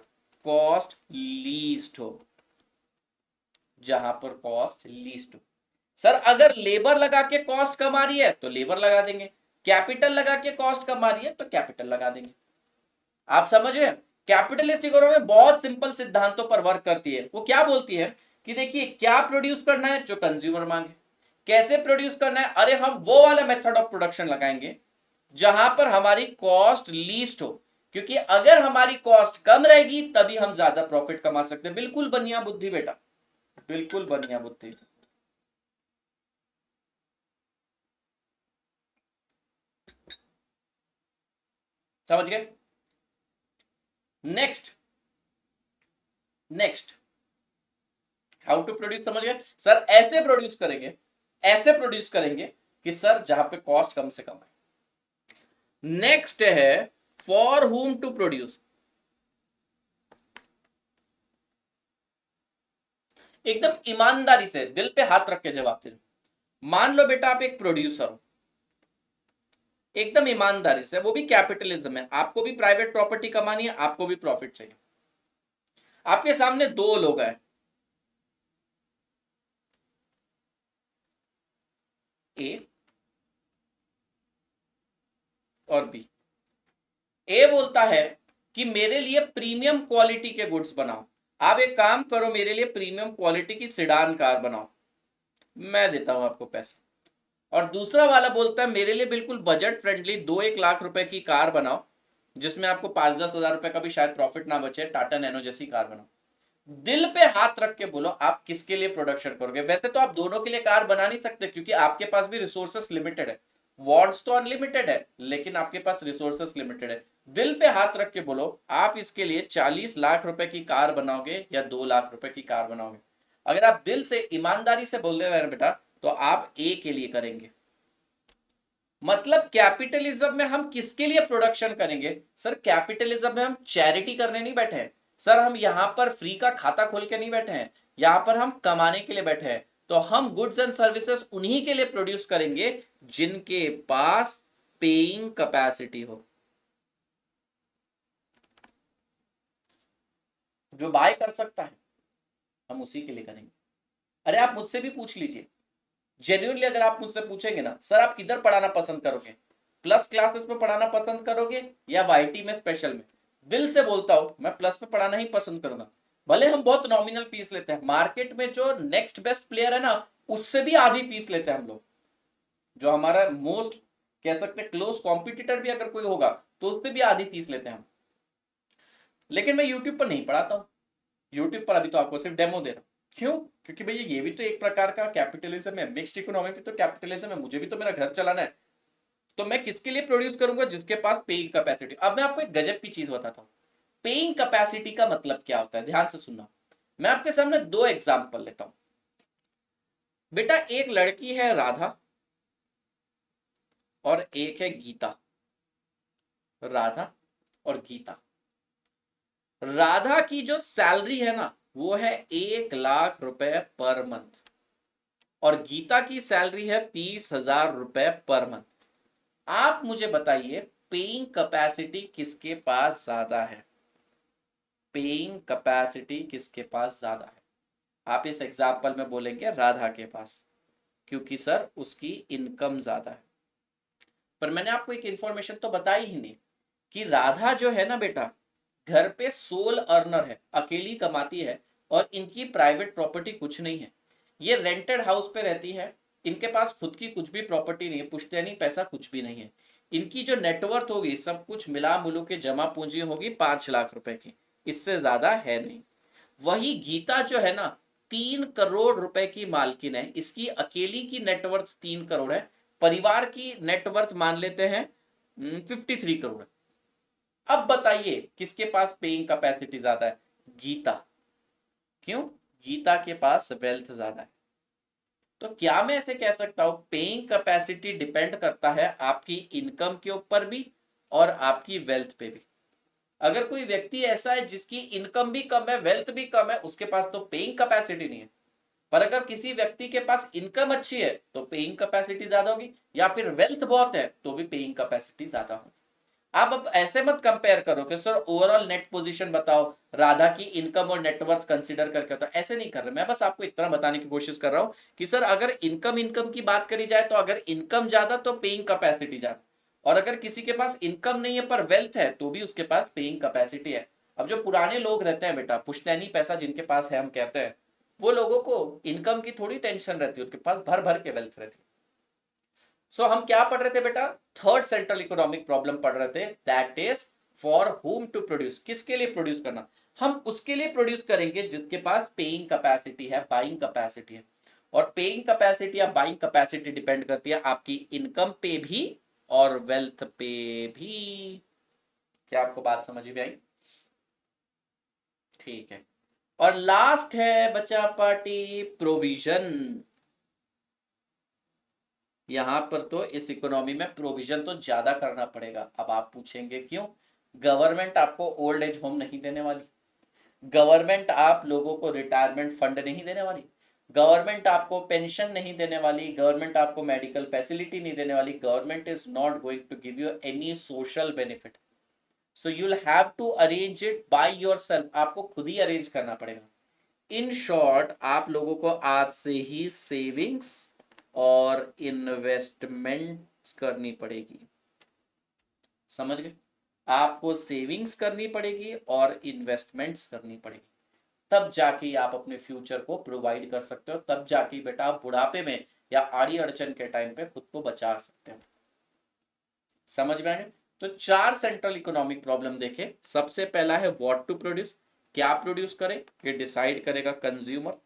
कॉस्ट लीस्ट हो, जहां पर कॉस्ट लीस्ट हो। सर अगर लेबर लगा के कॉस्ट कम आ रही है तो लेबर लगा देंगे, कैपिटल लगा के कॉस्ट कम आ रही है तो कैपिटल लगा देंगे। आप समझ रहे हैं, कैपिटलिस्ट इकोनॉमी बहुत सिंपल सिद्धांतों पर वर्क करती है। वो क्या बोलती है कि देखिए क्या प्रोड्यूस करना है, जो कंज्यूमर मांगे। कैसे प्रोड्यूस करना है, अरे हम वो वाला मेथड ऑफ प्रोडक्शन लगाएंगे जहां पर हमारी कॉस्ट लीस्ट हो, क्योंकि अगर हमारी कॉस्ट कम रहेगी तभी हम ज्यादा प्रॉफिट कमा सकते हैं। बिल्कुल बढ़िया बुद्धि बेटा, बिल्कुल बढ़िया बुद्धि। समझ गए। Next, next how to produce, समझ गए सर, ऐसे प्रोड्यूस करेंगे, ऐसे प्रोड्यूस करेंगे कि सर जहां पे कॉस्ट कम से कम है। नेक्स्ट है फॉर हुम टू प्रोड्यूस। एकदम ईमानदारी से दिल पे हाथ रख के जवाब दे। मान लो बेटा आप एक प्रोड्यूसर हो, एकदम ईमानदारी से, वो भी कैपिटलिज्म है, आपको भी प्राइवेट प्रॉपर्टी कमानी है, आपको भी प्रॉफिट चाहिए। आपके सामने दो लोग हैं, ए और बी। ए बोलता है कि मेरे लिए प्रीमियम क्वालिटी के गुड्स बनाओ, आप एक काम करो मेरे लिए प्रीमियम क्वालिटी की सिडान कार बनाओ, मैं देता हूं आपको पैसे। और दूसरा वाला बोलता है मेरे लिए बिल्कुल बजट फ्रेंडली 2-1 लाख रुपए की कार बनाओ, जिसमें आपको 5-10 हजार रुपए का भी शायद प्रॉफिट ना बचे, टाटा नैनो जैसी कार बनाओ। दिल पे हाथ रख के बोलो आप किसके लिए प्रोडक्शन करोगे। वैसे तो आप दोनों के लिए कार बना नहीं सकते क्योंकि आपके पास भी रिसोर्सेस लिमिटेड है, वॉन्ट्स तो अनलिमिटेड है लेकिन आपके पास रिसोर्सेस लिमिटेड है। दिल पे हाथ रख के बोलो आप इसके लिए 40 लाख रुपए की कार बनाओगे या 2 लाख रुपए की कार बनाओगे। अगर आप दिल से ईमानदारी से बोल रहे हैं बेटा तो आप ए के लिए करेंगे। मतलब कैपिटलिज्म में हम किसके लिए प्रोडक्शन करेंगे सर, कैपिटलिज्म में हम चैरिटी करने नहीं बैठे हैं सर, हम यहां पर फ्री का खाता खोल के नहीं बैठे हैं, यहां पर हम कमाने के लिए बैठे हैं। तो हम गुड्स एंड सर्विसेज उन्हीं के लिए प्रोड्यूस करेंगे जिनके पास पेइंग कैपेसिटी हो, जो बाय कर सकता है, हम उसी के लिए करेंगे। अरे आप मुझसे भी पूछ लीजिए, जेन्युइनली अगर आप मुझसे पूछेंगे ना सर आप किधर पढ़ाना पसंद करोगे, प्लस क्लासेस में पढ़ाना पसंद करोगे या वाईटी में स्पेशल में, दिल से बोलता हूं मैं प्लस में पढ़ाना ही पसंद करूंगा। भले हम बहुत नॉमिनल फीस लेते हैं, मार्केट में जो नेक्स्ट बेस्ट प्लेयर है ना उससे भी आधी फीस लेते हैं हम लोग, जो हमारा मोस्ट कह सकते हैं क्लोज कॉम्पिटिटर भी अगर कोई होगा तो उससे भी आधी फीस लेते हैं हम। लेकिन मैं यूट्यूब पर नहीं पढ़ाता हूं, यूट्यूब पर अभी तो आपको सिर्फ डेमो दे रहा हूं। क्यों, क्योंकि भैया ये भी तो एक प्रकार का कैपिटलिज्म है, मिक्स्ड इकोनॉमी भी तो कैपिटलिज्म है, मुझे भी तो मेरा घर चलाना है। तो मैं किसके लिए प्रोड्यूस करूंगा, जिसके पास पेइंग कैपेसिटी। अब मैं आपको एक गजब की चीज बताता हूं, पेइंग कैपेसिटी का मतलब क्या होता है, ध्यान से सुनना। मैं आपके सामने दो एग्जाम्पल लेता हूं। बेटा एक लड़की है राधा और एक है गीता, राधा और गीता। राधा की जो सैलरी है ना वो है 1 लाख रुपए पर मंथ, और गीता की सैलरी है 30,000 रुपए पर मंथ। आप मुझे बताइए पेइंग कैपेसिटी किसके पास ज्यादा है? पेइंग कैपेसिटी किसके पास ज्यादा है? आप इस एग्जाम्पल में बोलेंगे राधा के पास, क्योंकि सर उसकी इनकम ज्यादा है। पर मैंने आपको एक इंफॉर्मेशन तो बताई ही नहीं कि राधा जो है ना बेटा, घर पे सोल अर्नर है, अकेली कमाती है, और इनकी प्राइवेट प्रॉपर्टी कुछ नहीं है। ये रेंटेड हाउस पे रहती है, इनके पास खुद की कुछ भी प्रॉपर्टी नहीं है, पुश्तैनी पैसा कुछ भी नहीं है। इनकी जो नेटवर्थ होगी सब कुछ मिला मुलू के जमा पूंजी होगी 5 लाख रुपए की, इससे ज्यादा है नहीं। वही गीता जो है ना 3 करोड़ रुपए की मालकिन है, इसकी अकेली की नेटवर्थ 3 करोड़ है, परिवार की नेटवर्थ मान लेते हैं 53 करोड़। अब बताइए किसके पास पेइंग कैपेसिटी ज्यादा है? गीता। क्यों? गीता के पास वेल्थ ज्यादा है। तो क्या मैं ऐसे कह सकता हूं पेइंग कैपेसिटी डिपेंड करता है आपकी इनकम के ऊपर भी और आपकी वेल्थ पे भी। अगर कोई व्यक्ति ऐसा है जिसकी इनकम भी कम है, वेल्थ भी कम है, उसके पास तो पेइंग कैपेसिटी नहीं है। पर अगर किसी व्यक्ति के पास इनकम अच्छी है तो पेइंग कैपेसिटी ज्यादा होगी, या फिर वेल्थ बहुत है तो भी पेइंग कैपेसिटी ज्यादा होगी। आप अब ऐसे मत कंपेयर करो कि सर ओवरऑल नेट पोजीशन बताओ, राधा की इनकम और नेटवर्थ कंसीडर करके, तो ऐसे नहीं कर रहे। मैं बस आपको इतना बताने की कोशिश कर रहा हूं कि सर अगर इनकम इनकम की बात करी जाए तो अगर इनकम ज्यादा तो पेइंग कैपेसिटी ज्यादा, और अगर किसी के पास इनकम नहीं है पर वेल्थ है तो भी उसके पास पेइंग कैपेसिटी है। अब जो पुराने लोग रहते हैं बेटा, पुश्तैनी पैसा जिनके पास है हम कहते हैं, वो लोगों को इनकम की थोड़ी टेंशन रहती है, उनके पास भर भर के वेल्थ रहती है। सो हम क्या पढ़ रहे थे बेटा? थर्ड सेंट्रल इकोनॉमिक प्रॉब्लम पढ़ रहे थे, that is for whom to produce, किसके लिए प्रोड्यूस करना? हम उसके लिए प्रोड्यूस करेंगे जिसके पास पेइंग कैपेसिटी है, बाइंग कैपेसिटी है। और पेइंग कैपेसिटी या बाइंग कैपेसिटी डिपेंड करती है आपकी इनकम पे भी और वेल्थ पे भी। क्या आपको बात समझ में आई? ठीक है। और लास्ट है बचा पार्टी प्रोविजन। यहां पर तो इस इकोनॉमी में प्रोविजन तो ज्यादा करना पड़ेगा। अब आप पूछेंगे क्यों? गवर्नमेंट आपको ओल्ड एज होम नहीं देने वाली, गवर्नमेंट आप लोगों को रिटायरमेंट फंड नहीं देने वाली, गवर्नमेंट आपको पेंशन नहीं देने वाली, गवर्नमेंट आपको मेडिकल फैसिलिटी नहीं देने वाली, government is not going to give you any social benefit. So you will have to arrange it by yourself, आपको खुद ही अरेंज करना पड़ेगा। इन शॉर्ट आप लोगों को आज से ही सेविंग्स और इन्वेस्टमेंट करनी पड़ेगी। समझ गए? आपको सेविंग्स करनी पड़ेगी और इन्वेस्टमेंट्स करनी पड़ेगी, तब जाके आप अपने फ्यूचर को प्रोवाइड कर सकते हो, तब जाके बेटा आप बुढ़ापे में या आड़ी अड़चन के टाइम पे खुद को बचा सकते हो। समझ में आए? तो 4 सेंट्रल इकोनॉमिक प्रॉब्लम देखे। सबसे पहला है व्हाट टू प्रोड्यूस, क्या प्रोड्यूस करें ये डिसाइड करेगा कंज्यूमर।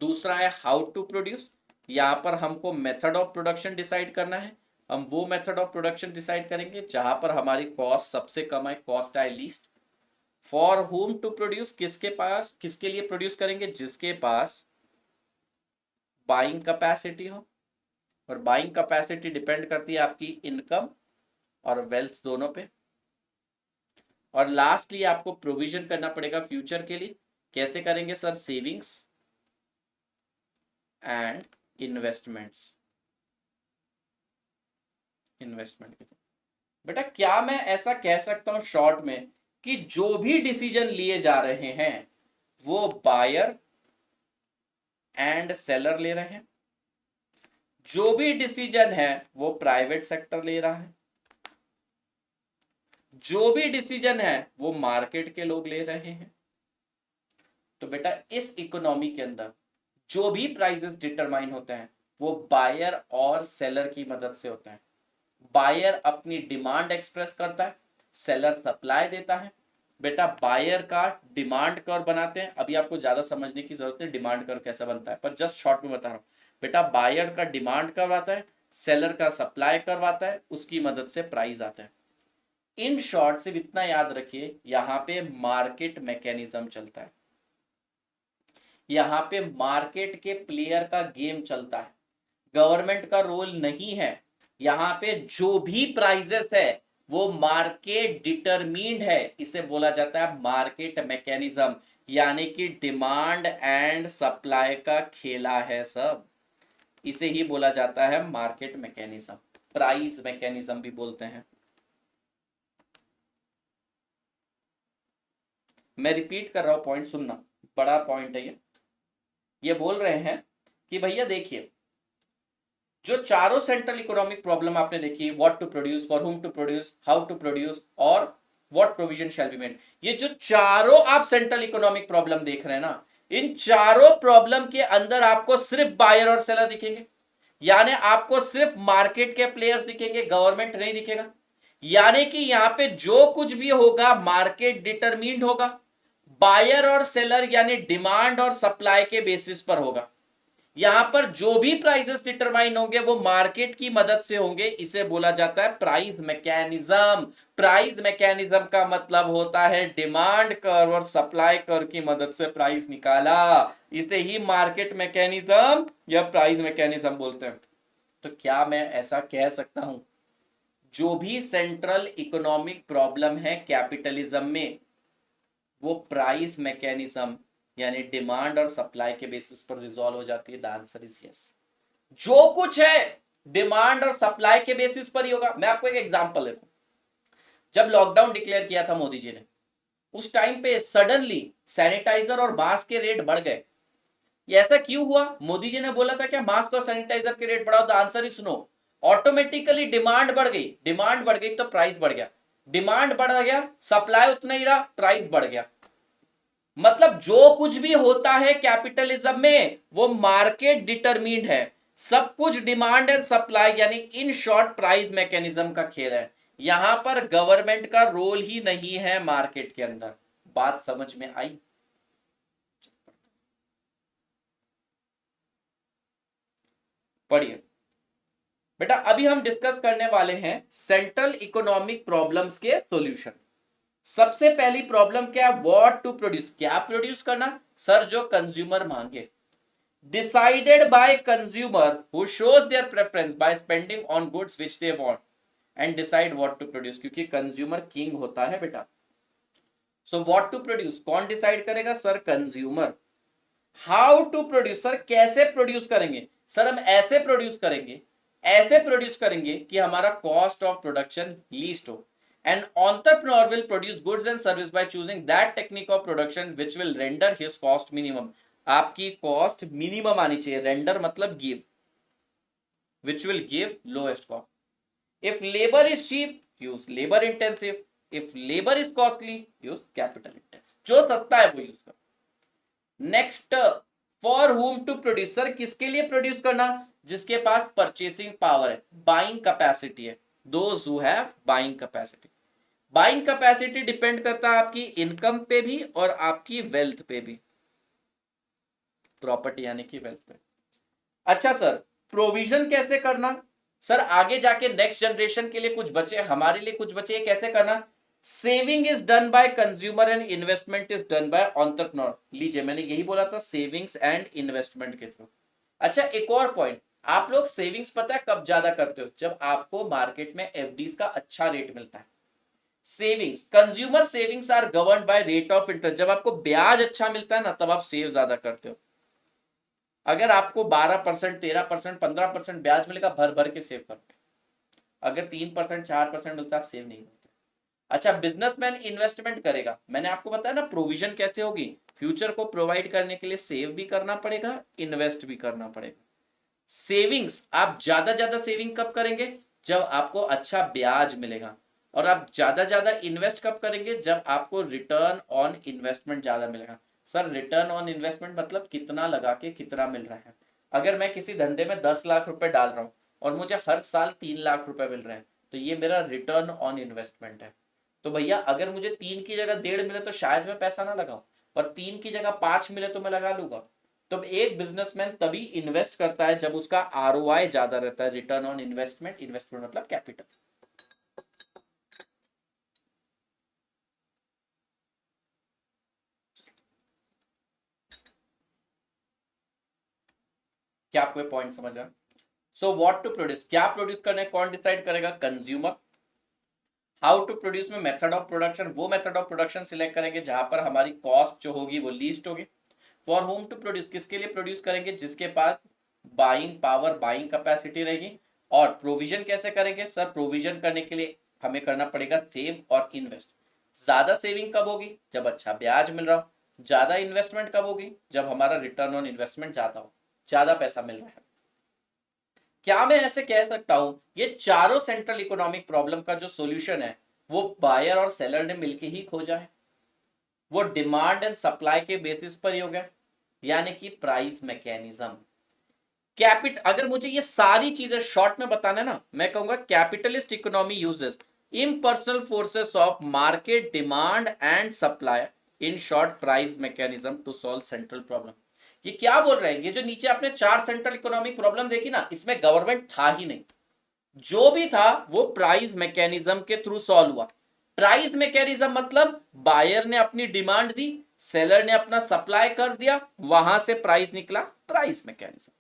दूसरा है हाउ टू प्रोड्यूस, यहां पर हमको मेथड ऑफ प्रोडक्शन डिसाइड करना है। हम वो मेथड ऑफ प्रोडक्शन डिसाइड करेंगे जहां पर हमारी कॉस्ट सबसे कम है, cost at least. For whom to produce, किसके पास किसके लिए प्रोड्यूस करेंगे? जिसके पास बाइंग कैपेसिटी हो, और बाइंग कैपेसिटी डिपेंड करती है आपकी इनकम और वेल्थ दोनों पे। और लास्टली आपको प्रोविजन करना पड़ेगा फ्यूचर के लिए। कैसे करेंगे sir? Savings and investments. Investment के, बेटा क्या मैं ऐसा कह सकता हूं शॉर्ट में कि जो भी डिसीजन लिए जा रहे हैं वो बायर एंड सेलर ले रहे हैं, जो भी डिसीजन है वो प्राइवेट सेक्टर ले रहा है, जो भी डिसीजन है वो मार्केट के लोग ले रहे हैं। तो बेटा इस इकोनॉमी के अंदर जो भी प्राइसेस डिटरमाइन होते हैं वो बायर और सेलर की मदद से होते हैं। बायर अपनी डिमांड एक्सप्रेस करता है, सेलर सप्लाई देता है। बेटा बायर का डिमांड कर्व बनाते हैं, अभी आपको ज्यादा समझने की जरूरत नहीं डिमांड कर्व कैसा बनता है, पर जस्ट शॉर्ट में बता रहा हूं। बेटा बायर का डिमांड कर्व आता है, सेलर का सप्लाई कर्व आता है, उसकी मदद से प्राइस आता है। इन शॉर्ट सिर्फ इतना याद रखिए, यहां पे मार्केट मैकेनिज्म चलता है, यहां पे मार्केट के प्लेयर का गेम चलता है, गवर्नमेंट का रोल नहीं है। यहां पे जो भी प्राइजेस है वो मार्केट डिटरमिन्ड है, इसे बोला जाता है मार्केट मैकेनिज्म, यानी कि डिमांड एंड सप्लाई का खेला है सब, इसे ही बोला जाता है मार्केट मैकेनिज्म, प्राइस मैकेनिज्म भी बोलते हैं। मैं रिपीट कर रहा हूं, पॉइंट सुनना, बड़ा पॉइंट है ये बोल रहे हैं कि भैया देखिए, जो चारों सेंट्रल इकोनॉमिक प्रॉब्लम आपने देखी, what to produce, for whom to produce, how to produce और what provision shall be made, ये जो चारों आप सेंट्रल इकोनॉमिक प्रॉब्लम देख रहे हैं ना, इन चारों प्रॉब्लम के अंदर आपको सिर्फ बायर और सेलर दिखेंगे, यानी आपको सिर्फ मार्केट के प्लेयर्स दिखेंगे, गवर्नमेंट नहीं दिखेगा। यानी कि यहां पे जो कुछ भी होगा मार्केट डिटरमिन्ड होगा, बायर और सेलर यानी डिमांड और सप्लाई के बेसिस पर होगा। यहां पर जो भी प्राइसेस डिटरमाइन होंगे वो मार्केट की मदद से होंगे, इसे बोला जाता है प्राइस मैकेनिज्म। प्राइस मैकेनिज्म का मतलब होता है डिमांड कर्व और सप्लाई कर्व की मदद से प्राइस निकाला, इसे ही मार्केट मैकेनिज्म या प्राइस मैकेनिज्म बोलते हैं। तो क्या मैं ऐसा कह सकता हूं, जो भी सेंट्रल इकोनॉमिक प्रॉब्लम है कैपिटलिज्म में, वो प्राइस मैकेनिज्म यानी डिमांड और सप्लाई के बेसिस पर रिजॉल्व हो जाती है? The answer is yes. जो कुछ है डिमांड और सप्लाई के बेसिस पर ही होगा। मैं आपको एक एग्जांपल देता हूं, जब लॉकडाउन डिक्लेयर किया था मोदी जी ने, उस टाइम पे सडनली सैनिटाइजर और मास्क के रेट बढ़ गए। ये ऐसा क्यों हुआ? मोदी जी ने बोला था क्या मास्क और सैनिटाइजर के रेट बढ़ाओ? The answer is no. Automatically demand बढ़ गई, डिमांड बढ़ गई तो प्राइस बढ़ गया, डिमांड बढ़ गया, सप्लाई उतना ही रहा, प्राइस बढ़ गया। मतलब जो कुछ भी होता है कैपिटलिज्म में वो मार्केट डिटरमिन्ड है, सब कुछ डिमांड एंड सप्लाई यानी इन शॉर्ट प्राइस मैकेनिज्म का खेल है। यहां पर गवर्नमेंट का रोल ही नहीं है मार्केट के अंदर। बात समझ में आई? पढ़िए बेटा, अभी हम डिस्कस करने वाले हैं सेंट्रल इकोनॉमिक प्रॉब्लम्स के सॉल्यूशन। सबसे पहली प्रॉब्लम क्या है? व्हाट टू प्रोड्यूस, क्या प्रोड्यूस करना सर? जो कंज्यूमर मांगे। Decided by consumer who shows their preference by spending on goods which they want and decide what to produce, क्योंकि कंज्यूमर किंग होता है बेटा। सो व्हाट टू प्रोड्यूस कौन decide करेगा sir? Consumer. How to produce sir, कैसे produce करेंगे sir? हम ऐसे प्रोड्यूस करेंगे, ऐसे प्रोड्यूस करेंगे कि हमारा कॉस्ट ऑफ प्रोडक्शन लीस्ट हो। An entrepreneur will produce goods and service by choosing that technique of production which will render his cost minimum। आपकी कॉस्ट मिनिमम आनी चाहिए, रेंडर मतलब give, which will give lowest cost। if labor is cheap, use labor intensive। if labor is costly, use capital intensive। जो सस्ता है वो use करो। Next, for whom to produce sir, किसके लिए प्रोड्यूस करना? जिसके पास परचेसिंग पावर है, बाइंग कैपेसिटी है, those who have buying capacity. Buying capacity depend करता है आपकी इनकम पे भी और आपकी वेल्थ पे भी, प्रॉपर्टी यानी कि वेल्थ पे। अच्छा सर, प्रोविजन कैसे करना? सर आगे जाके नेक्स्ट जनरेशन के लिए कुछ बचे, हमारे लिए कुछ बचे, कैसे करना? Saving is done by consumer and investment is done by entrepreneur. लीजिए मैंने यही बोला था, सेविंग्स एंड इन्वेस्टमेंट के थ्रू। अच्छा एक और पॉइंट, आप लोग सेविंग्स पता है कब ज्यादा करते हो? जब आपको मार्केट में एफडीज का अच्छा रेट मिलता है। Savings, consumer savings are govern by rate of interest. जब आपको ब्याज अच्छा मिलता है ना, तब आप सेव ज्यादा करते हो। अगर आपको 12%, 13%, 15% ब्याज मिलेगा, भर भर के सेव करते। अगर 3%, 4% मिलता है, आप सेव नहीं करते। अच्छा, बिजनेसमैन इन्वेस्टमेंट करेगा, मैंने आपको बताया ना प्रोविजन कैसे होगी। फ्यूचर को प्रोवाइड करने के लिए सेव भी करना पड़ेगा, इन्वेस्ट भी करना पड़ेगा। सेविंग्स, आप ज्यादा ज्यादा सेविंग कब करेंगे? जब आपको अच्छा ब्याज मिलेगा। और आप ज्यादा ज्यादा इन्वेस्ट कब करेंगे? जब आपको रिटर्न ऑन इन्वेस्टमेंट ज्यादा मिलेगा। सर रिटर्न ऑन इन्वेस्टमेंट मतलब कितना लगा के कितना मिल रहा है। अगर मैं किसी धंधे में 10 लाख रुपए डाल रहा हूं और मुझे हर साल 3 लाख रुपए मिल रहे हैं, तो ये मेरा रिटर्न ऑन इन्वेस्टमेंट है। तो भैया अगर मुझे 3 की जगह 1.5 मिले तो शायद मैं पैसा ना लगाऊं, पर 3 की जगह 5 मिले तो मैं लगा लूंगा। तो एक बिजनेसमैन तभी इन्वेस्ट करता है जब उसका आरओआई ज्यादा रहता है, रिटर्न ऑन इन्वेस्टमेंट, इन्वेस्टमेंट मतलब कैपिटल। क्या आपको पॉइंट समझ रहा है? सो व्हाट टू प्रोड्यूस, क्या प्रोड्यूस करना है, कौन डिसाइड करेगा? कंज्यूमर। हाउ टू प्रोड्यूस में मेथड ऑफ प्रोडक्शन, वो मेथड ऑफ प्रोडक्शन सिलेक्ट करेंगे जहां पर हमारी कॉस्ट जो होगी वो लीस्ट होगी। फॉर होम टू प्रोड्यूस, किसके लिए प्रोड्यूस करेंगे, जिसके पास बाइंग पावर, बाइंग कैपेसिटी रहेगी। और प्रोविजन कैसे करेंगे सर, प्रोविजन करने के लिए हमें करना पड़ेगा सेव और इन्वेस्ट। ज्यादा सेविंग कब होगी, जब अच्छा ब्याज मिल रहा हो। ज्यादा इन्वेस्टमेंट कब होगी, जब हमारा रिटर्न ऑन इन्वेस्टमेंट ज्यादा हो, ज्यादा पैसा मिल रहा है। क्या मैं ऐसे कह सकता हूं ये चारों सेंट्रल इकोनॉमिक प्रॉब्लम का जो सॉल्यूशन है वो बायर और सेलर ने मिलकर ही खोजा है, वो डिमांड एंड सप्लाई के बेसिस पर ही हो गया, यानी कि प्राइस मैकेनिज्म। अगर मुझे ये सारी चीजें शॉर्ट में बताना है ना, मैं कहूंगा capitalist economy uses impersonal forces of market demand and supply, in short price mechanism to solve central problem. ये क्या बोल रहे हैं, ये जो नीचे आपने चार सेंट्रल इकोनॉमिक प्रॉब्लम देखी ना, इसमें गवर्नमेंट था ही नहीं, जो भी था वो प्राइस मैकेनिज्म के थ्रू सॉल्व हुआ। प्राइस मैकेनिज्म मतलब बायर ने अपनी डिमांड दी, सेलर ने अपना सप्लाई कर दिया, वहां से प्राइस निकला, प्राइस मैकेनिज्म।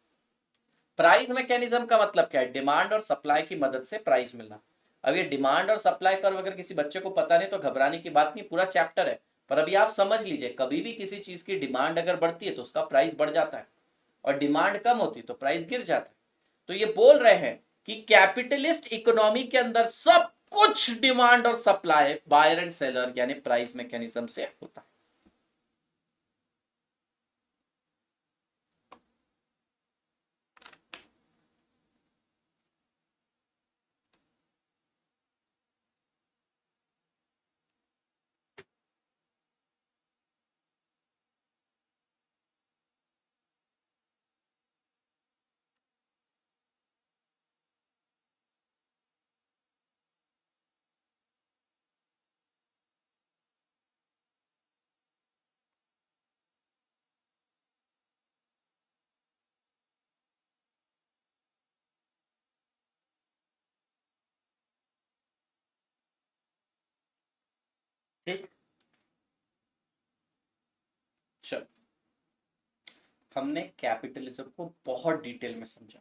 प्राइस मैकेनिज्म का मतलब क्या है, डिमांड और सप्लाई की मदद से प्राइस मिलना। अब ये डिमांड और सप्लाई कर अगर किसी बच्चे को पता नहीं तो घबराने की बात नहीं, पूरा चैप्टर है। पर अभी आप समझ लीजिए, कभी भी किसी चीज की डिमांड अगर बढ़ती है तो उसका प्राइस बढ़ जाता है, और डिमांड कम होती है तो प्राइस गिर जाता है। तो ये बोल रहे हैं कि कैपिटलिस्ट इकोनॉमी के अंदर सब कुछ डिमांड और सप्लाई, बायर एंड सेलर यानी प्राइस मैकेनिज्म से होता है। ठीक, चलो हमने कैपिटलिज्म को बहुत डिटेल में समझा।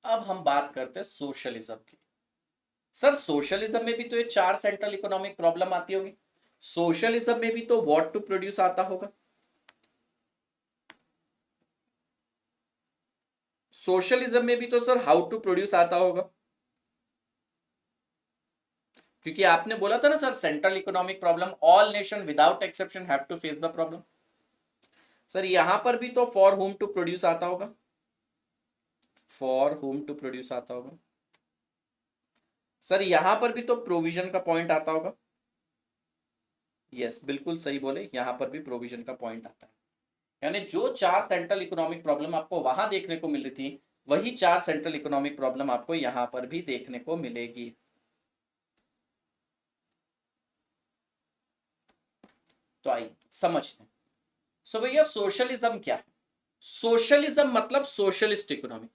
अब हम बात करते हैं सोशलिज्म की। सर सोशलिज्म में भी तो ये चार सेंट्रल इकोनॉमिक प्रॉब्लम आती होगी, सोशलिज्म में भी तो व्हाट टू प्रोड्यूस आता होगा। सोशलिज्म में भी तो सर हाउ टू प्रोड्यूस आता होगा, क्योंकि आपने बोला था ना sir central economic problem all nation without exception have to face the problem. Sir यहां पर भी तो फॉर होम टू प्रोड्यूस आता होगा, फॉर होम टू प्रोड्यूस आता होगा। सर यहां पर भी तो प्रोविजन का पॉइंट आता होगा। यस बिल्कुल सही बोले, यहां पर भी प्रोविजन का पॉइंट आता है। यानी जो चार सेंट्रल इकोनॉमिक प्रॉब्लम आपको वहां देखने को मिल रही थी, वही चार सेंट्रल इकोनॉमिक प्रॉब्लम आपको यहां पर भी देखने को मिलेगी। तो आइए समझते हैं। सो भैया सोशलिज्म क्या है, सोशलिज्म मतलब सोशलिस्ट इकोनॉमी।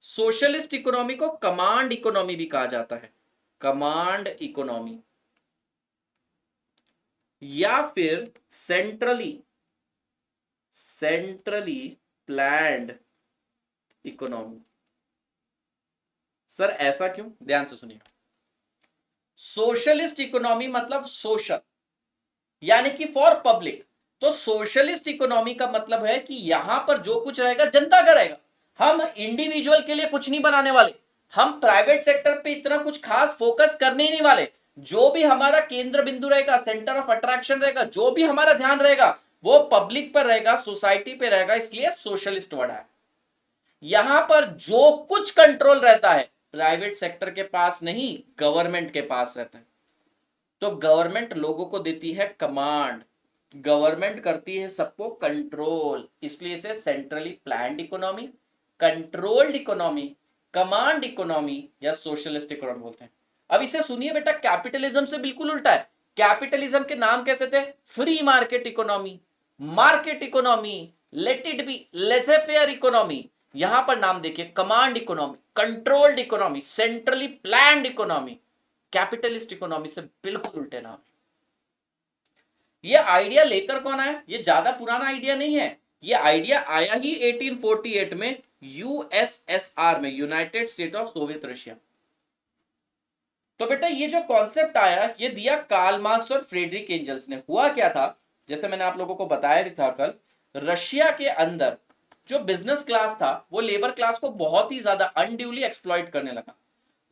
सोशलिस्ट इकोनॉमी को कमांड इकोनॉमी भी कहा जाता है, कमांड इकोनॉमी, या फिर centrally centrally planned economy. Sir ऐसा क्यों, ध्यान से सुनिए। सोशलिस्ट इकोनॉमी मतलब सोशल, यानी कि फॉर पब्लिक। तो सोशलिस्ट इकोनॉमी का मतलब है कि यहां पर जो कुछ रहेगा जनता का रहेगा, हम इंडिविजुअल के लिए कुछ नहीं बनाने वाले, हम प्राइवेट सेक्टर पे इतना कुछ खास फोकस करने ही नहीं वाले। जो भी हमारा केंद्र बिंदु रहेगा, सेंटर ऑफ अट्रैक्शन रहेगा, जो भी हमारा ध्यान रहेगा वो पब्लिक पर रहेगा, सोसाइटी पे रहेगा, इसलिए सोशलिस्ट वर्ड है। यहां पर जो कुछ कंट्रोल रहता है प्राइवेट सेक्टर के पास नहीं, गवर्नमेंट के पास रहता है। तो गवर्नमेंट लोगों को देती है कमांड, गवर्नमेंट करती है सबको कंट्रोल, इसलिए इसे centrally planned economy, controlled economy, command economy या सोशलिस्ट इकोनॉमी बोलते हैं। अब इसे सुनिए बेटा, कैपिटलिज्म से बिल्कुल उल्टा है। कैपिटलिज्म के नाम कैसे थे, free market economy, let it be लेसे फेयर इकोनॉमी। यहां पर नाम देखिए, command economy, controlled economy, centrally planned economy. Capitalist economy से बिल्कुल उल्टे नाम। ये आइडिया लेकर कौन आया, ये ज्यादा पुराना आइडिया नहीं है, ये आइडिया आया ही 1848 में यूएसएसआर में, United state of Soviet Russia. तो बेटा ये जो कॉन्सेप्ट आया ये दिया कार्ल मार्क्स और फ्रेडरिक एंजल्स ने। हुआ क्या था, जैसे मैंने आप लोगों को बताया भी था कल, रशिया के अंदर जो बिजनेस क्लास था वो लेबर क्लास को बहुत ही ज्यादा अनड्यूली एक्सप्लॉइट करने लगा।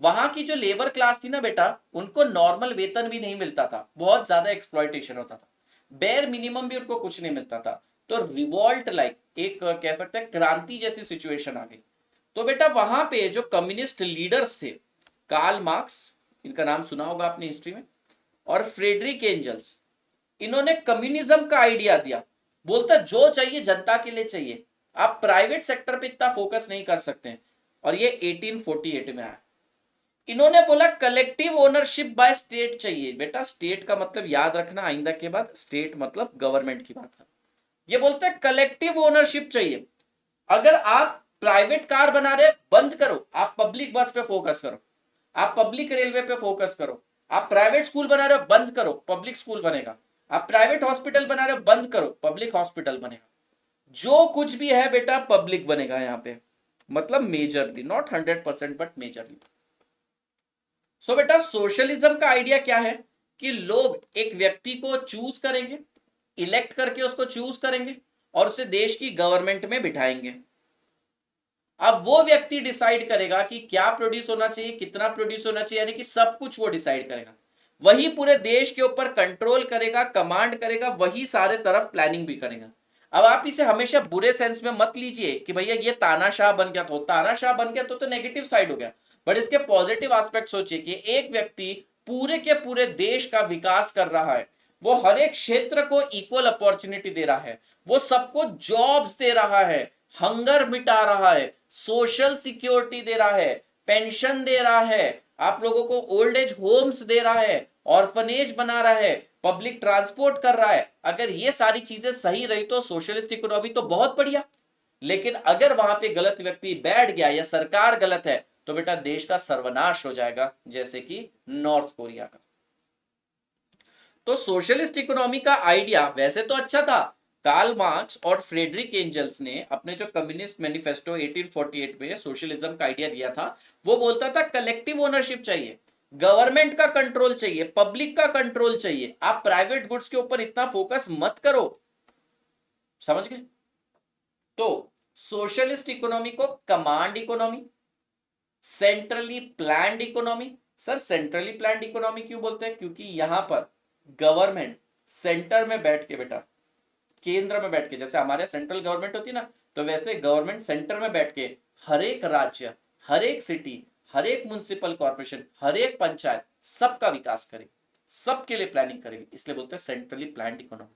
वहां की जो लेबर क्लास थी ना बेटा, उनको नॉर्मल वेतन भी नहीं मिलता था, बहुत ज्यादा एक्सप्लॉइटेशन होता था, बेयर मिनिमम भी उनको कुछ नहीं मिलता था। तो रिवॉल्ट लाइक एक कह सकते हैं क्रांति जैसी सिचुएशन आ गई। तो बेटा वहां पे जो कम्युनिस्ट लीडर्स थे, कार्ल मार्क्स, इनका नाम सुना होगा आपने हिस्ट्री में, और फ्रेडरिक एंजल्स, इन्होंने कम्युनिज्म का आइडिया दिया। बोलता जो चाहिए जनता के लिए चाहिए, आप प्राइवेट सेक्टर पे इतना फोकस नहीं कर सकते। और ये 1848 में आया। इन्होंने बोला कलेक्टिव ओनरशिप बाय स्टेट चाहिए। बेटा स्टेट का मतलब याद रखना आइंदा के बाद, स्टेट मतलब गवर्नमेंट की बात कर। ये बोलते हैं कलेक्टिव ओनरशिप चाहिए। अगर आप प्राइवेट कार बना रहे बंद करो, आप पब्लिक बस पे फोकस करो, आप पब्लिक रेलवे पे फोकस करो, आप प्राइवेट स्कूल बना रहे हो बंद करो, पब्लिक स्कूल बनेगा, आप प्राइवेट हॉस्पिटल बना रहे हो बंद करो, पब्लिक हॉस्पिटल बनेगा। जो कुछ भी है बेटा पब्लिक बनेगा यहां पे, मतलब मेजरली, नॉट 100% बट मेजरली। सो बेटा सोशलिज्म का आइडिया क्या है कि लोग एक व्यक्ति को चूज करेंगे, इलेक्ट करके उसको चूज करेंगे और उसे देश की गवर्नमेंट में बिठाएंगे। अब वो व्यक्ति डिसाइड करेगा कि क्या प्रोड्यूस होना चाहिए, कितना प्रोड्यूस होना चाहिए, यानी कि सब कुछ वो डिसाइड करेगा। वही पूरे देश के ऊपर कंट्रोल करेगा, कमांड करेगा, वही सारे तरफ प्लानिंग भी करेगा। अब आप इसे हमेशा बुरे सेंस में मत लीजिए कि भैया ये तानाशाह बन गया, तो तानाशाह बन गया तो नेगेटिव साइड हो गया। बट इसके पॉजिटिव एस्पेक्ट सोचिए कि एक व्यक्ति पूरे के पूरे देश का विकास कर रहा है, वो हर एक क्षेत्र को इक्वल अपॉर्चुनिटी दे रहा है, वो सबको जॉब्स दे रहा है, हंगर मिटा रहा है, सोशल सिक्योरिटी दे रहा है, पेंशन दे रहा है, आप लोगों को ओल्ड एज होम्स दे रहा है, ऑर्फनेज बना रहा है, पब्लिक ट्रांसपोर्ट कर रहा है। अगर ये सारी चीजें सही रही तो सोशलिस्ट इकोनॉमी तो बहुत बढ़िया। लेकिन अगर वहां पे गलत व्यक्ति बैठ गया या सरकार गलत है तो बेटा देश का सर्वनाश हो जाएगा, जैसे कि नॉर्थ कोरिया का। तो सोशलिस्ट इकोनॉमी का आइडिया वैसे तो अच्छा था। कार्ल मार्क्स और फ्रेडरिक एंजल्स ने अपने जो कम्युनिस्ट मैनिफेस्टो 1848 में सोशलिज्म का आइडिया दिया था, वो बोलता था कलेक्टिव ओनरशिप चाहिए, गवर्नमेंट का कंट्रोल चाहिए, पब्लिक का कंट्रोल चाहिए, आप प्राइवेट गुड्स के ऊपर इतना फोकस मत करो। समझ गए? तो सोशलिस्ट इकोनॉमी को command economy, centrally planned economy. Sir centrally planned economy क्यों बोलते हैं? क्योंकि यहां पर गवर्नमेंट सेंटर में बैठ के, बेटा केंद्र में बैठ के, जैसे हमारे सेंट्रल गवर्नमेंट होती है ना, तो वैसे गवर्नमेंट सेंटर में बैठ के हर एक राज्य, हर एक सिटी, हर एक म्युनिसिपल कॉर्पोरेशन, हर एक पंचायत, सबका विकास करेगी, सबके लिए प्लानिंग करेगी, इसलिए बोलते हैं centrally planned economy.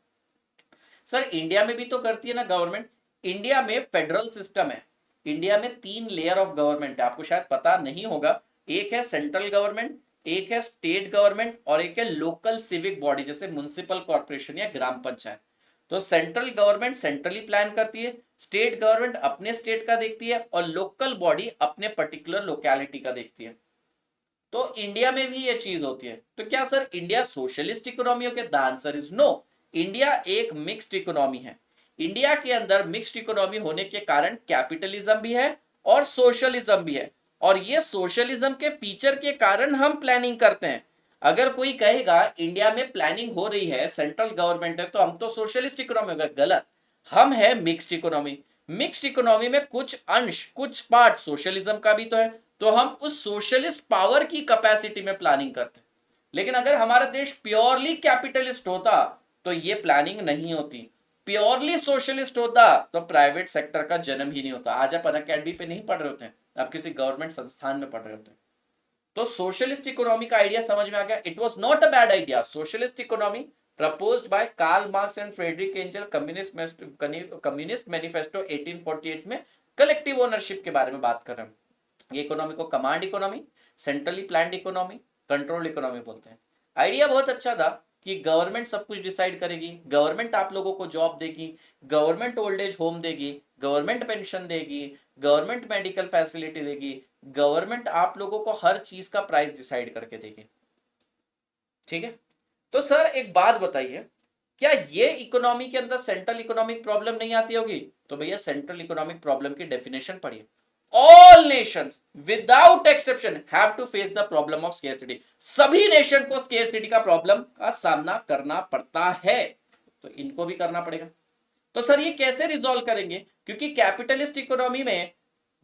Sir India में भी तो करती है ना गवर्नमेंट। इंडिया में फेडरल सिस्टम है। इंडिया में 3 लेयर ऑफ गवर्नमेंट है, आपको शायद पता नहीं होगा। एक है सेंट्रल गवर्नमेंट, एक है स्टेट गवर्नमेंट और एक है लोकल सिविक बॉडी, जैसे म्युनिसिपल कॉर्पोरेशन या ग्राम पंचायत। तो सेंट्रल गवर्नमेंट सेंट्रली प्लान करती है, स्टेट गवर्नमेंट अपने स्टेट का देखती है और लोकल बॉडी अपने पर्टिकुलर लोकेलिटी का देखती है। तो इंडिया में भी ये चीज होती है। तो क्या सर इंडिया सोशलिस्ट इकोनॉमी हो गया? The answer is no. India एक मिक्स्ड इकोनॉमी है। इंडिया के अंदर मिक्स्ड इकोनॉमी होने के कारण कैपिटलिज्म भी है और सोशलिज्म भी है, और ये सोशलिज्म के फीचर के कारण हम प्लानिंग करते हैं। अगर कोई कहेगा इंडिया में प्लानिंग हो रही है, सेंट्रल गवर्नमेंट है, तो हम तो सोशलिस्ट इकोनॉमी होगा, गलत। हम है मिक्स्ड इकोनॉमी। मिक्स्ड इकोनॉमी में कुछ अंश, कुछ पार्ट सोशलिज्म का भी तो है, तो हम उस सोशलिस्ट पावर की कैपेसिटी में प्लानिंग करते हैं। लेकिन अगर हमारा देश प्योरली कैपिटलिस्ट होता तो ये प्लानिंग नहीं होती। प्योरली सोशलिस्ट होता तो प्राइवेट सेक्टर का जन्म ही नहीं होता। आज आप अनअकैडमी पे नहीं पढ़ रहे होते हैं, आप किसी गवर्नमेंट संस्थान में पढ़ रहे होते हैं। तो सोशलिस्ट इकोनॉमी का आइडिया समझ में आ गया। It was not a bad idea. Socialist economy proposed by Karl Marx and Friedrich Engel, communist manifesto 1848 में कलेक्टिव ओनरशिप के बारे में बात कर रहे हैं। ये इकोनॉमी को command economy, centrally planned economy, control economy बोलते हैं। आइडिया बहुत अच्छा था कि गवर्नमेंट सब कुछ डिसाइड करेगी, गवर्नमेंट आप लोगों को जॉब देगी, गवर्नमेंट ओल्ड एज होम देगी, गवर्नमेंट पेंशन देगी, गवर्नमेंट मेडिकल फैसिलिटी देगी, गवर्नमेंट आप लोगों को हर चीज का प्राइस डिसाइड करके देगी। ठीक है? तो सर एक बात बताइए, क्या ये इकोनॉमी के अंदर सेंट्रल इकोनॉमिक प्रॉब्लम नहीं आती होगी? तो भैया सेंट्रल इकोनॉमिक प्रॉब्लम की डेफिनेशन पढ़िए। All nations without exception have to face the problem of scarcity. सभी नेशन को स्केर्सिटी का प्रॉब्लम का सामना करना पड़ता है, तो इनको भी करना पड़ेगा। तो सर ये कैसे रिजॉल्व करेंगे, क्योंकि कैपिटलिस्ट इकोनॉमी में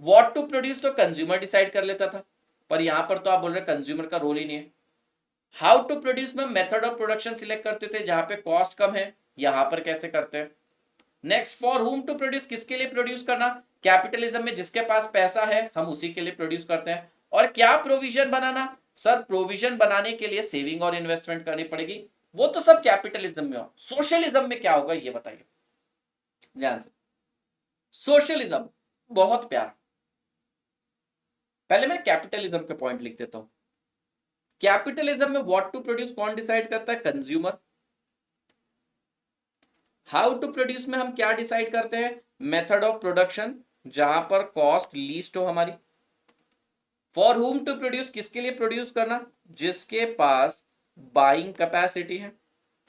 व्हाट टू प्रोड्यूस तो कंज्यूमर डिसाइड कर लेता था, पर यहां पर तो आप बोल रहे कंज्यूमर का रोल ही नहीं है। हाउ टू प्रोड्यूस में मेथड ऑफ प्रोडक्शन सिलेक्ट करते थे जहां पे कॉस्ट कम है, यहां पर कैसे करते हैं। Next, for whom to produce, किसके लिए प्रोड्यूस करना, कैपिटलिज्म में जिसके पास पैसा है हम उसी के लिए प्रोड्यूस करते हैं। और क्या प्रोविजन बनाना, सर प्रोविजन बनाने के लिए सेविंग और इन्वेस्टमेंट करनी पड़ेगी, वो तो सब कैपिटलिज्म में हो। सोशलिज्म में क्या होगा ये बताइए ध्यान से। सोशलिज्म बहुत प्यारा, पहले मैं कैपिटलिज्म के पॉइंट लिख देता हूं। कैपिटलिज्म में व्हाट टू प्रोड्यूस कौन डिसाइड करता है, कंज्यूमर। हाउ टू प्रोड्यूस में हम क्या डिसाइड करते हैं, मेथड ऑफ प्रोडक्शन जहां पर कॉस्ट लीस्ट हो हमारी। फॉर हुम टू प्रोड्यूस, किसके लिए प्रोड्यूस करना, जिसके पास बाइंग कैपेसिटी है।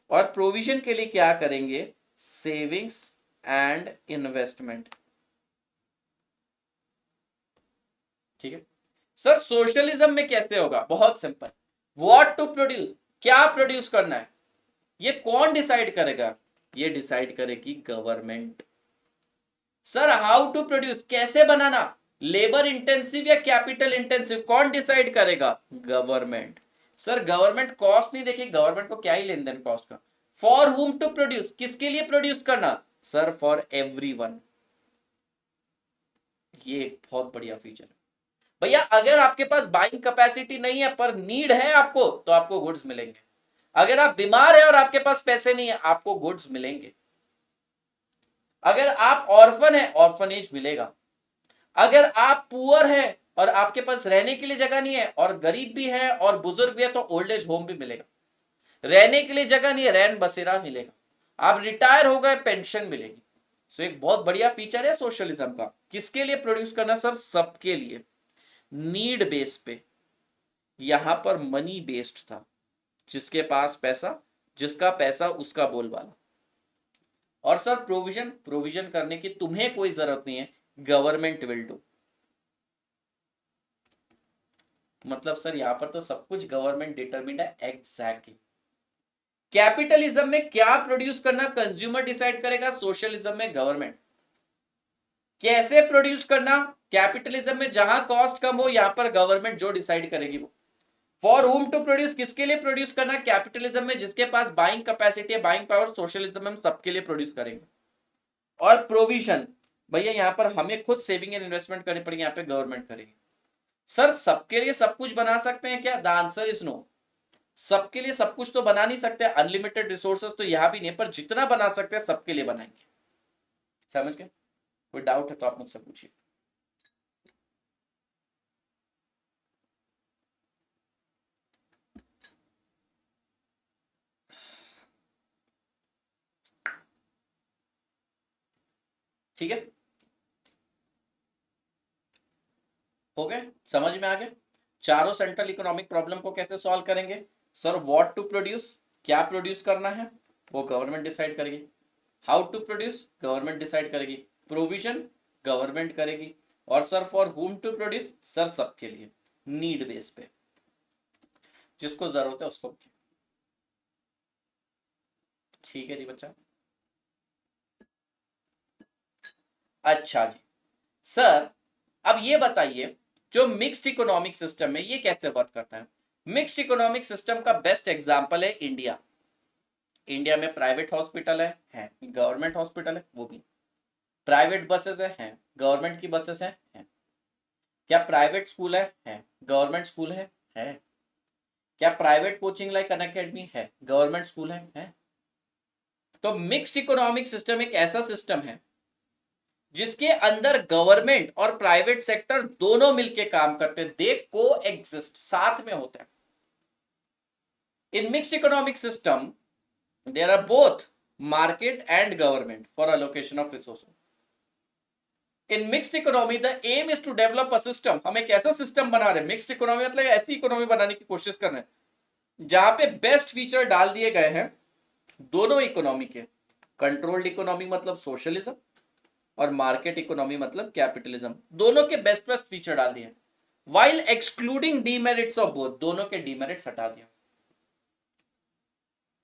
और प्रोविजन के लिए क्या करेंगे, सेविंग्स एंड इन्वेस्टमेंट। ठीक है सर, सोशलिज्म में कैसे होगा, बहुत सिंपल। व्हाट टू प्रोड्यूस, क्या प्रोड्यूस करना है, ये कौन डिसाइड करेगा, ये डिसाइड करेगी government. Sir how to produce, कैसे बनाना, लेबर इंटेंसिव या कैपिटल इंटेंसिव, कौन डिसाइड करेगा, गवर्नमेंट। सर गवर्नमेंट कॉस्ट नहीं देखेगी, गवर्नमेंट को क्या ही लेन देन कॉस्ट का। फॉर हुम टू प्रोड्यूस, किसके लिए प्रोड्यूस करना, सर फॉर एवरीवन। ये एक बहुत बढ़िया फीचर है भैया। अगर आपके पास बाइंग कैपेसिटी नहीं है पर नीड है आपको, तो आपको गुड्स मिलेंगे। अगर आप बीमार है और आपके पास पैसे नहीं है, आपको गुड्स मिलेंगे। अगर आप ऑर्फन है, ऑर्फनेज मिलेगा। अगर आप पुअर है और आपके पास रहने के लिए जगह नहीं है, और गरीब भी है और बुजुर्ग भी है, तो ओल्ड एज होम भी मिलेगा। रहने के लिए जगह नहीं है, रैन बसेरा मिलेगा। आप रिटायर हो गए, पेंशन मिलेगी। सो एक बहुत बढ़िया फीचर है सोशलिज्म का। किसके लिए प्रोड्यूस करना, सर सबके लिए, नीड बेस पे। यहां पर मनी बेस्ड था, जिसके पास पैसा, जिसका पैसा उसका बोलबाला। और सर प्रोविजन, प्रोविजन करने की तुम्हें कोई जरूरत नहीं है, गवर्नमेंट विल डू। मतलब सर यहां पर तो सब कुछ गवर्नमेंट डिटरमिन्ड है, एग्जैक्टली। कैपिटलिज्म में क्या प्रोड्यूस करना, कंज्यूमर डिसाइड करेगा, सोशलिज्म में गवर्नमेंट। कैसे प्रोड्यूस करना, कैपिटलिज्म में जहां कॉस्ट कम हो, यहां पर गवर्नमेंट जो डिसाइड करेगी वो। फॉर होम टू प्रोड्यूस, किसके लिए प्रोड्यूस करना, कैपिटलिज्म में जिसके पास बाइंग कैपेसिटी है, बाइंग पावर। सोशलिज्म में हम सबके लिए प्रोड्यूस करेंगे। और प्रोविजन, भैया यहां पर हमें खुद सेविंग एंड इन्वेस्टमेंट करनी पड़ेगी, यहां पे गवर्नमेंट करेगी। सर सबके लिए सब कुछ बना सकते हैं क्या, द आंसर इज नो। सबके लिए सब कुछ तो बना नहीं सकते, अनलिमिटेड रिसोर्सेज तो यहां भी नहीं, पर जितना बना सकते हैं सबके लिए बनाएंगे। समझ गए, कोई डाउट है तो आप मुझसे पूछिए। ठीक है, हो गए, समझ में आ गया। चारों सेंट्रल इकोनॉमिक प्रॉब्लम को कैसे सॉल्व करेंगे, सर व्हाट टू प्रोड्यूस, क्या प्रोड्यूस करना है वो गवर्नमेंट डिसाइड करेगी। How to produce, government decide करेगी। प्रोविजन, गवर्नमेंट करेगी। और sir for whom to produce, sir सबके लिए, नीड बेस पे, जिसको जरूरत है उसको। ठीक है जी बच्चा। अच्छा जी सर, अब ये बताइए जो मिक्स्ड इकोनॉमिक सिस्टम है ये कैसे वर्क करता है। मिक्स्ड इकोनॉमिक सिस्टम का बेस्ट एग्जांपल है इंडिया। इंडिया में प्राइवेट हॉस्पिटल है गवर्नमेंट हॉस्पिटल है, वो भी प्राइवेट बसेस है गवर्नमेंट की बसेस है। क्या प्राइवेट स्कूल है गवर्नमेंट स्कूल है। क्या प्राइवेट कोचिंग लाइक अनअकैडमी है, गवर्नमेंट स्कूल है। तो मिक्स्ड इकोनॉमिक सिस्टम एक ऐसा सिस्टम है जिसके अंदर गवर्नमेंट और प्राइवेट सेक्टर दोनों मिलके काम करते हैं, दे को एग्जिस्ट, साथ में होते हैं। In mixed economic system there are both market and government for allocation of resources. In mixed economy the aim is to develop a system, हम एक ऐसा सिस्टम बना रहे हैं, मिक्स्ड इकोनॉमी मतलब ऐसी इकोनॉमी बनाने की कोशिश कर रहे हैं जहां पे बेस्ट फीचर डाल दिए गए हैं दोनों इकोनॉमी के। कंट्रोल्ड इकोनॉमी मतलब सोशलिज्म, और मार्केट इकोनॉमी मतलब कैपिटलिज्म, दोनों के बेस्ट बेस्ट फीचर डाल दिए, while excluding demerits of both, दोनों के डीमेरिट्स हटा दिया।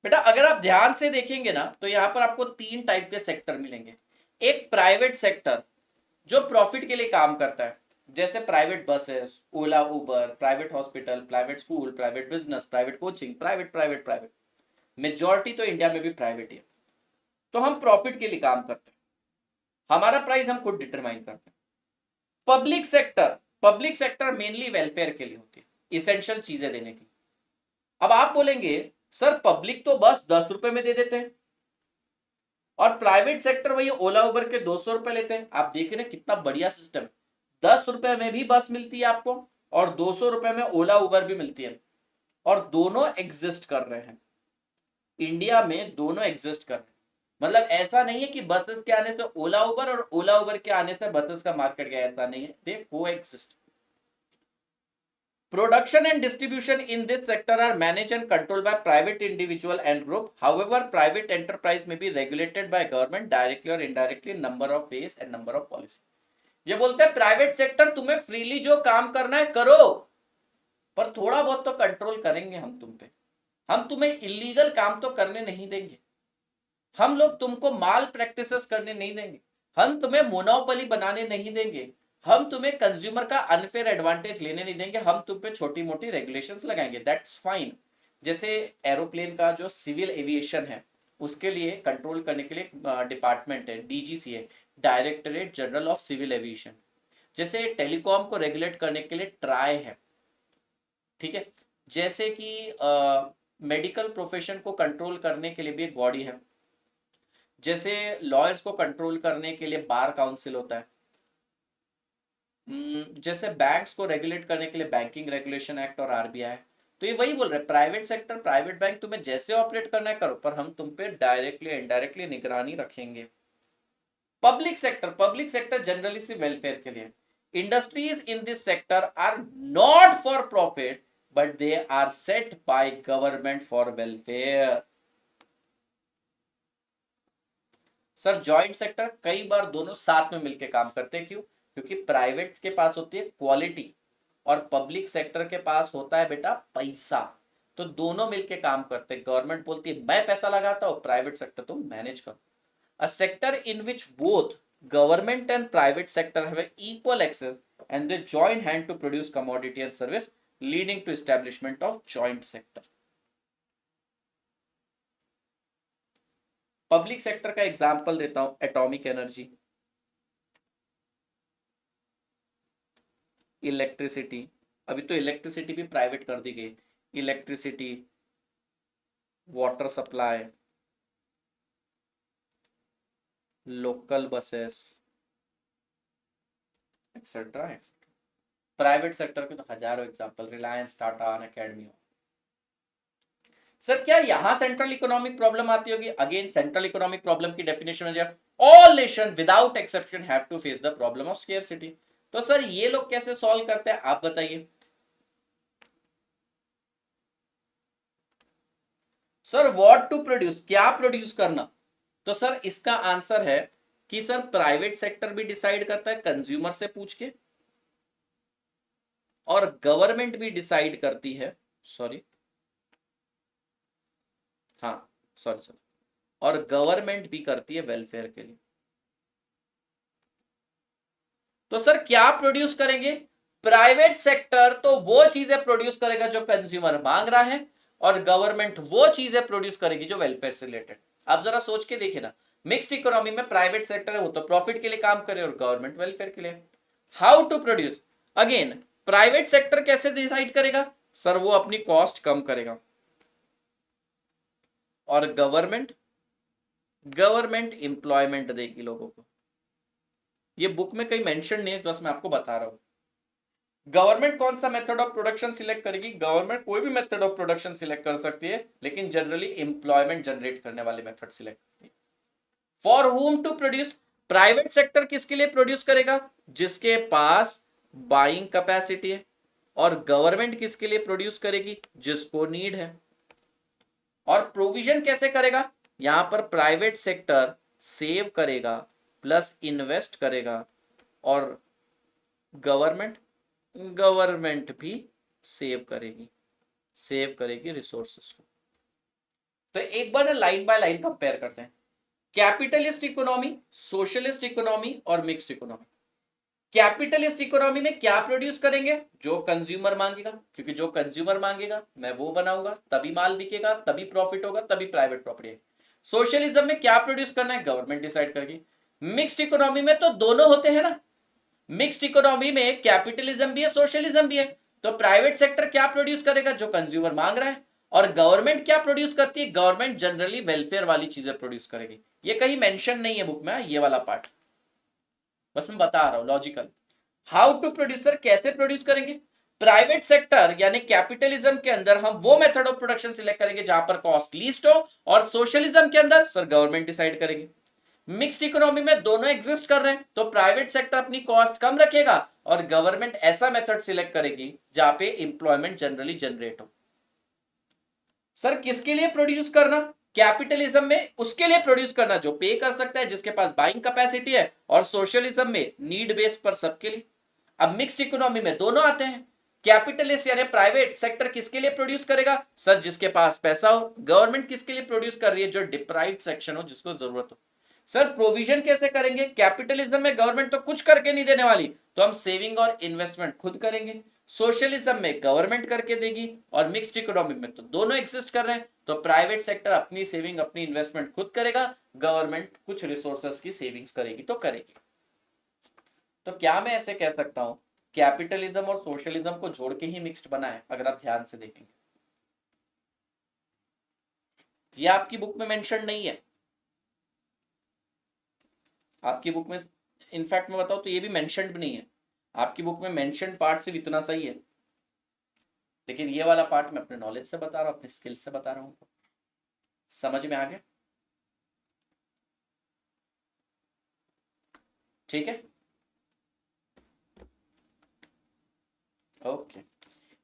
बेटा अगर आप ध्यान से देखेंगे ना तो यहां पर आपको तीन टाइप के सेक्टर मिलेंगे। एक प्राइवेट सेक्टर जो प्रॉफिट के लिए काम करता है, जैसे private buses, Ola Uber, private hospital, private school, private business, private coaching, private private private, majority तो इंडिया में भी प्राइवेट ही है। तो हम प्रॉफिट के लिए काम करते हैं, हमारा प्राइस हम खुद डिटरमाइन करते हैं। पब्लिक सेक्टर मेनली वेलफेयर के लिए होती है, इसेंशियल चीजें देने की। अब आप बोलेंगे सर पब्लिक तो बस 10 रुपए में दे देते हैं और प्राइवेट सेक्टर वही ओला उबर के 200 रुपए लेते हैं। आप देख रहे हैं कितना बढ़िया सिस्टम है, 10 रुपए में भी बस मिलती है आपको और 200 रुपए में ओला उबर भी मिलती है, और दोनों एग्जिस्ट कर रहे हैं इंडिया में, दोनों एग्जिस्ट कर रहे हैं। मतलब ऐसा नहीं है कि बसेस के आने से ओला उबर और ओला उबर के आने से बसेस का मार्केट गया, ऐसा नहीं है, दे coexist. Production and distribution in this sector are managed and controlled by private individual and group. However, private enterprise may be regulated by government directly or indirectly, number of ways and number of policy. ये बोलते हैं private sector तुम्हें freely जो काम करना है करो, पर थोड़ा बहुत तो कंट्रोल करेंगे हम तुम पे, हम तुम्हें इलीगल काम तो करने नहीं देंगे, हम लोग तुमको माल प्रैक्टिसेस करने नहीं देंगे, हम तुम्हें मोनोपोली बनाने नहीं देंगे, हम तुम्हें कंज्यूमर का अनफेयर एडवांटेज लेने नहीं देंगे, हम तुम पे छोटी मोटी रेगुलेशंस लगाएंगे, दैट्स फाइन। जैसे एरोप्लेन का जो सिविल एविएशन है उसके लिए कंट्रोल करने के लिए डिपार्टमेंट है, डीजीसी है, directorate general of civil aviation. जैसे टेलीकॉम को रेगुलेट करने के लिए ट्राई है, ठीक है। जैसे कि मेडिकल प्रोफेशन को कंट्रोल करने के लिए भी एक बॉडी है, जैसे लॉयर्स को कंट्रोल करने के लिए बार काउंसिल होता है, जैसे बैंक्स को रेगुलेट करने के लिए बैंकिंग रेगुलेशन एक्ट और आरबीआई। तो ये वही बोल रहे हैं प्राइवेट सेक्टर, प्राइवेट बैंक तुम्हें जैसे ऑपरेट करना है करो, पर हम तुम पे डायरेक्टली इनडायरेक्टली निगरानी रखेंगे। पब्लिक सेक्टर जनरली सिर्फ वेलफेयर के लिए। Industries in this sector are not for profit but they are set by government for welfare. Sir joint sector कई बार दोनों साथ में मिलकर काम करते हैं, क्यों? क्योंकि प्राइवेट के पास होती है क्वालिटी और पब्लिक सेक्टर के पास होता है बेटा पैसा, तो दोनों मिलके काम करते हैं। गवर्नमेंट बोलती है मैं पैसा लगाता हूं, प्राइवेट सेक्टर तुम मैनेज करो। A sector in which both government and private sector have equal access and they join hand to produce commodity and service leading to establishment of joint sector. Public sector का example देता हूं, atomic energy, electricity, अभी तो electricity भी private कर दी गई, electricity, water supply, local buses etcetera etcetera. Private sector के तो हजारों एग्जांपल, रिलायंस, टाटा, अनअकैडमी। सर क्या यहां सेंट्रल इकोनॉमिक प्रॉब्लम आती होगी? अगेन सेंट्रल इकोनॉमिक प्रॉब्लम की डेफिनेशन है all nation without exception have to face the problem of scarcity. तो सर ये लोग कैसे सॉल्व करते हैं आप बताइए। सर व्हाट टू प्रोड्यूस, क्या प्रोड्यूस करना? तो सर इसका आंसर है कि सर प्राइवेट सेक्टर भी डिसाइड करता है कंज्यूमर से पूछ के, और गवर्नमेंट भी डिसाइड करती है, सॉरी हाँ सॉरी सॉरी, और गवर्नमेंट भी करती है वेलफेयर के लिए। तो सर क्या प्रोड्यूस करेंगे? प्राइवेट सेक्टर तो वो चीजें प्रोड्यूस करेगा जो कंज्यूमर मांग रहा है, और गवर्नमेंट वो चीजें प्रोड्यूस करेगी जो वेलफेयर से रिलेटेड। आप जरा सोच के देखिए ना, मिक्स्ड इकोनॉमी में प्राइवेट सेक्टर है वो तो प्रॉफिट के लिए काम करे और गवर्नमेंट वेलफेयर के लिए। How to produce? Again private sector कैसे डिसाइड करेगा? सर वो अपनी कॉस्ट कम करेगा, और गवर्नमेंट एम्प्लॉयमेंट देगी लोगों को। ये बुक में कहीं मेंशन नहीं है, बस मैं आपको बता रहा हूं। गवर्नमेंट कौन सा मेथड ऑफ प्रोडक्शन सिलेक्ट करेगी? गवर्नमेंट कोई भी मेथड ऑफ प्रोडक्शन सिलेक्ट कर सकती है, लेकिन जनरली एम्प्लॉयमेंट जनरेट करने वाले मेथड सिलेक्ट करती है। For whom to produce? Private sector किसके लिए प्रोड्यूस करेगा? जिसके पास बाइंग कैपेसिटी है। और गवर्नमेंट किसके लिए प्रोड्यूस करेगी? जिसको नीड है। और प्रोविजन कैसे करेगा? यहां पर प्राइवेट सेक्टर सेव करेगा प्लस इन्वेस्ट करेगा, और गवर्नमेंट गवर्नमेंट भी सेव करेगी रिसोर्सेस को। तो एक बार ना लाइन बाय लाइन कंपेयर करते हैं, कैपिटलिस्ट इकोनॉमी, सोशलिस्ट इकोनॉमी और मिक्स्ड इकोनॉमी। कैपिटलिस्ट इकोनॉमी में क्या प्रोड्यूस करेंगे? जो कंज्यूमर मांगेगा, क्योंकि जो कंज्यूमर मांगेगा मैं वो बनाऊंगा, तभी माल बिकेगा, तभी प्रॉफिट होगा, तभी प्राइवेट प्रॉपर्टी है। सोशलिज्म में क्या प्रोड्यूस करना है? गवर्नमेंट डिसाइड करेगी। मिक्स्ड इकोनॉमी में तो दोनों होते हैं ना, मिक्स्ड इकोनॉमी में कैपिटलिज्म भी है, सोशलिज्म भी है। तो प्राइवेट सेक्टर क्या प्रोड्यूस करेगा? जो कंज्यूमर मांग रहा है। और गवर्नमेंट क्या प्रोड्यूस करती है? गवर्नमेंट जनरली वेलफेयर वाली चीजें प्रोड्यूस करेगी। ये कहीं मेंशन नहीं है बुक में, ये वाला पार्ट बस मैं बता रहा हूं लॉजिकल। हाउ टू प्रोड्यूसर, कैसे प्रोड्यूस करेंगे? प्राइवेट सेक्टर यानी कैपिटलिज्म के अंदर हम वो मेथड ऑफ प्रोडक्शन सिलेक्ट करेंगे जहां पर कॉस्ट लीस्ट हो, और सोशलिज्म के अंदर सर गवर्नमेंट डिसाइड करेगी। मिक्स्ड इकोनॉमी में दोनों एग्जिस्ट कर रहे हैं, तो प्राइवेट सेक्टर अपनी कॉस्ट कम रखेगा और गवर्नमेंट ऐसा मेथड सिलेक्ट करेगी जहां पे इंप्लॉयमेंट जनरली जनरेट हो। सर किसके लिए प्रोड्यूस करना? कैपिटलिज्म में उसके लिए प्रोड्यूस करना जो पे कर सकता है, जिसके पास बाइंग कैपेसिटी है, और सोशलिज्म में नीड बेस्ड पर सबके लिए। अब मिक्स्ड इकोनॉमी में दोनों आते हैं। कैपिटलिस्ट यानी प्राइवेट सेक्टर किसके लिए प्रोड्यूस करेगा? सर जिसके पास पैसा हो। गवर्नमेंट किसके लिए प्रोड्यूस कर रही है? जो डिप्राइव्ड सेक्शन हो, जिसको जरूरत हो। सर प्रोविजन कैसे करेंगे? कैपिटलिज्म में गवर्नमेंट तो कुछ करके नहीं देने वाली, तो हम सेविंग और इन्वेस्टमेंट खुद करेंगे। सोशलिज्म में गवर्नमेंट करके देगी, और मिक्स्ड इकोनॉमी में तो दोनों एग्जिस्ट कर रहे हैं, तो प्राइवेट सेक्टर अपनी सेविंग अपनी इन्वेस्टमेंट खुद करेगा, गवर्नमेंट कुछ रिसोर्सेस की सेविंग्स करेगी तो करेगी। तो क्या मैं ऐसे कह सकता हूं कैपिटलिज्म और सोशलिज्म को जोड़ के ही मिक्स्ड बना है? अगर आप ध्यान से देखेंगे, ये आपकी बुक में मेंशन नहीं है। आपकी बुक में इनफैक्ट मैं बताऊं तो ये भी मेंशन भी नहीं है। आपकी बुक में मेंशन पार्ट सिर्फ इतना सही है, लेकिन ये वाला पार्ट मैं अपने नॉलेज से बता रहा हूं, अपने स्किल से बता रहा हूं। समझ में आ गया? ठीक है, ओके।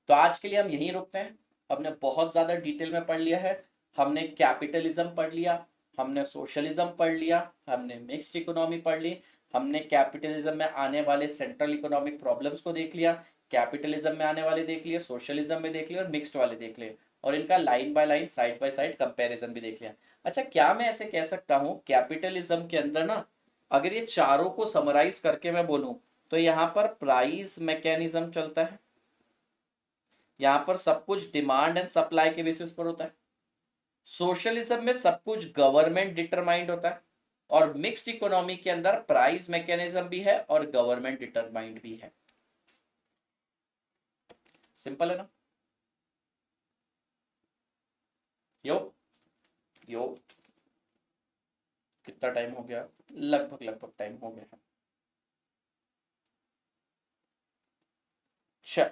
तो आज के लिए हम यहीं रुकते हैं। हमने बहुत ज्यादा डिटेल में पढ़ लिया है। हमने कैपिटलिज्म पढ़ लिया, हमने सोशलिज्म पढ़ लिया, हमने मिक्स्ड इकोनॉमी पढ़ ली, हमने कैपिटलिज्म में आने वाले सेंट्रल इकोनॉमिक प्रॉब्लम्स को देख लिया, कैपिटलिज्म में आने वाले देख लिए, सोशलिज्म में देख लिए, और मिक्स्ड वाले देख लिए, और इनका line by line side by side comparison भी देख लिया। अच्छा, क्या मैं ऐसे कह सकता हूँ कैपिटलिज्म के अंदर ना, अगर ये चारों को समराइज करके मैं बोलूं, तो यहाँ पर प्राइस मैकेनिज्म चलता है, यहां पर सब कुछ डिमांड एंड सप्लाई के बेसिस पर होता है। सोशलिज्म में सब कुछ गवर्नमेंट डिटरमाइंड होता है, और मिक्स्ड इकोनॉमी के अंदर प्राइस मैकेनिज्म भी है और गवर्नमेंट डिटरमाइंड भी है। सिंपल है ना? यो यो कितना टाइम हो गया? लगभग लगभग टाइम हो गया है। चल,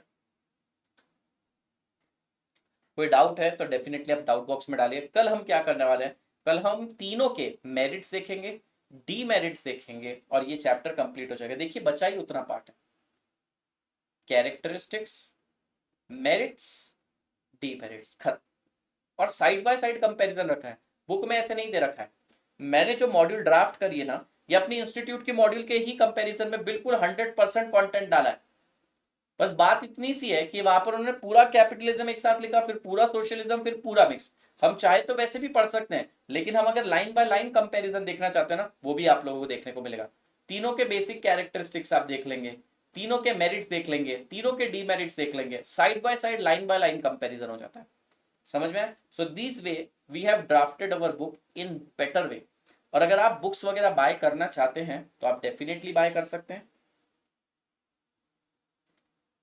कोई डाउट है तो डेफिनेटली आप डाउट बॉक्स में डालिए। कल हम क्या करने वाले हैं? कल हम तीनों के मेरिट्स देखेंगे, डीमेरिट्स देखेंगे, और ये चैप्टर कंप्लीट हो जाएगा। देखिए बचा ही उतना पार्ट है, कैरेक्टरिस्टिक्स, मेरिट्स, डीमेरिट्स, खत्म। और साइड बाय साइड कंपैरिजन रखा है, बुक में ऐसे नहीं दे रखा है। मैंने जो मॉड्यूल ड्राफ्ट करी है ना, ये अपनी इंस्टीट्यूट के मॉड्यूल के ही कंपैरिजन में बिल्कुल 100% कंटेंट डाला है। बस बात इतनी सी है कि वहां पर उन्होंने पूरा कैपिटलिज्म एक साथ लिखा, फिर पूरा सोशलिज्म, फिर पूरा मिक्स। हम चाहे तो वैसे भी पढ़ सकते हैं, लेकिन हम अगर लाइन बाय लाइन कंपैरिजन देखना चाहते हैं ना, वो भी आप लोगों को देखने को मिलेगा। तीनों के बेसिक कैरेक्टरिस्टिक्स आप देख लेंगे, तीनों के मेरिट्स देख लेंगे, तीनों के डीमेरिट्स देख लेंगे, side by side line by line comparison हो जाता है। समझ में आया? So this way we have drafted our book in better way. और अगर आप बुक्स वगैरह बाय करना चाहते हैं तो आप डेफिनेटली बाय कर सकते हैं।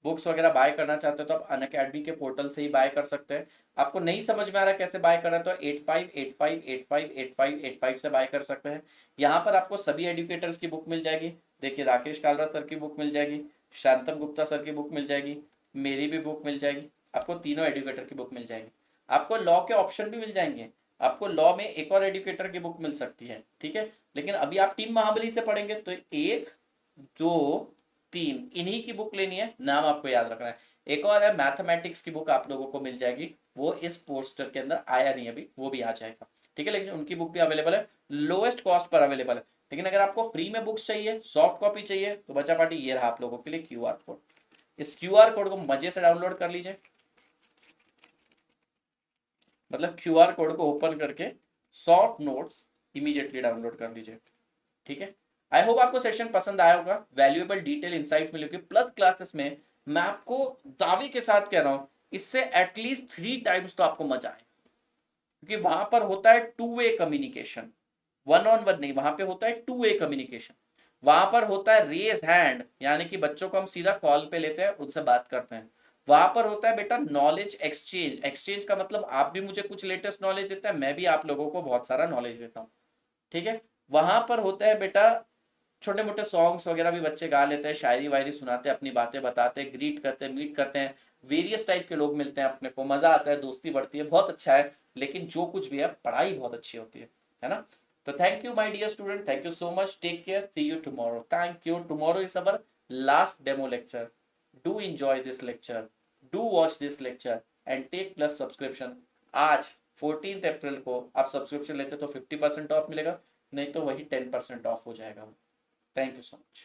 बुक्स वगैरह बाय करना चाहते हो तो आप अनअकैडमी के पोर्टल से ही बाय कर सकते हैं। आपको नहीं समझ में आ रहा कैसे बाय करना है तो 8585858585 से बाय कर सकते हैं। यहाँ पर आपको सभी एडुकेटर्स की बुक मिल जाएगी। देखिए राकेश कालरा सर की बुक मिल जाएगी, शांतम गुप्ता सर की बुक मिल जाएगी, मेरी भी बुक मिल जाएगी, आपको तीनों एडुकेटर की बुक मिल जाएगी। आपको लॉ के ऑप्शन भी मिल जाएंगे, आपको लॉ में एक और एडुकेटर की बुक मिल सकती है, ठीक है। लेकिन अभी आप टीम महाबली से पढ़ेंगे तो 1 2 3 इन्हीं की बुक लेनी है, नाम आपको याद रखना है। एक और है मैथमेटिक्स की बुक आप लोगों को मिल जाएगी, वो इस पोस्टर के अंदर आया नहीं अभी, वो भी आ जाएगा, ठीक है। लेकिन उनकी बुक भी अवेलेबल है, लोएस्ट कॉस्ट पर अवेलेबल है। लेकिन अगर आपको फ्री में बुक्स चाहिए, सॉफ्ट कॉपी चाहिए, तो बच्चा पार्टी ये रहा आप लोगों के लिए क्यूआर कोड। इस क्यूआर कोड को मजे से डाउनलोड कर लीजिए, मतलब क्यूआर कोड को ओपन करके सॉफ्ट नोट्स इमीडिएटली डाउनलोड कर लीजिए। ठीक है, आई होप आपको सेशन पसंद आया होगा, वैल्यूएबल डिटेल इंसाइट मिली होगी। प्लस क्लासेस में मैं आपको दावे के साथ कह रहा हूं, इससे एटलीस्ट 3 टाइम्स तो आपको मजा आएगा, क्योंकि वहां पर होता है 2 वे कम्युनिकेशन, 1-on-1 नहीं, वहां पे होता है 2 वे कम्युनिकेशन। वहां पर होता है रेज हैंड, यानी कि बच्चों को हम सीधा कॉल पे लेते हैं, उनसे बात करते हैं। वहां पर होता है बेटा नॉलेज एक्सचेंज, एक्सचेंज का मतलब आप भी मुझे कुछ लेटेस्ट नॉलेज देते हैं, मैं भी आप लोगों को बहुत सारा नॉलेज देता हूँ। ठीक है, वहां पर होता है बेटा छोटे मोटे सॉन्ग्स वगैरह भी बच्चे गा लेते हैं, शायरी वायरी सुनाते हैं, अपनी बातें बताते हैं, ग्रीट करते हैं, मीट करते हैं, वेरियस टाइप के लोग मिलते हैं, अपने को मजा आता है, दोस्ती बढ़ती है, बहुत अच्छा है। लेकिन जो कुछ भी है, पढ़ाई बहुत अच्छी होती है ना। तो thank you my dear student, thank you so much, take care, see you tomorrow, thank you. Tomorrow is our last demo lecture, do enjoy this lecture, do watch this lecture and take plus subscription. आज 14 अप्रैल को आप subscription लेते तो 50% of मिलेगा, नहीं तो वही 10% of हो जाएगा। Thank you so much.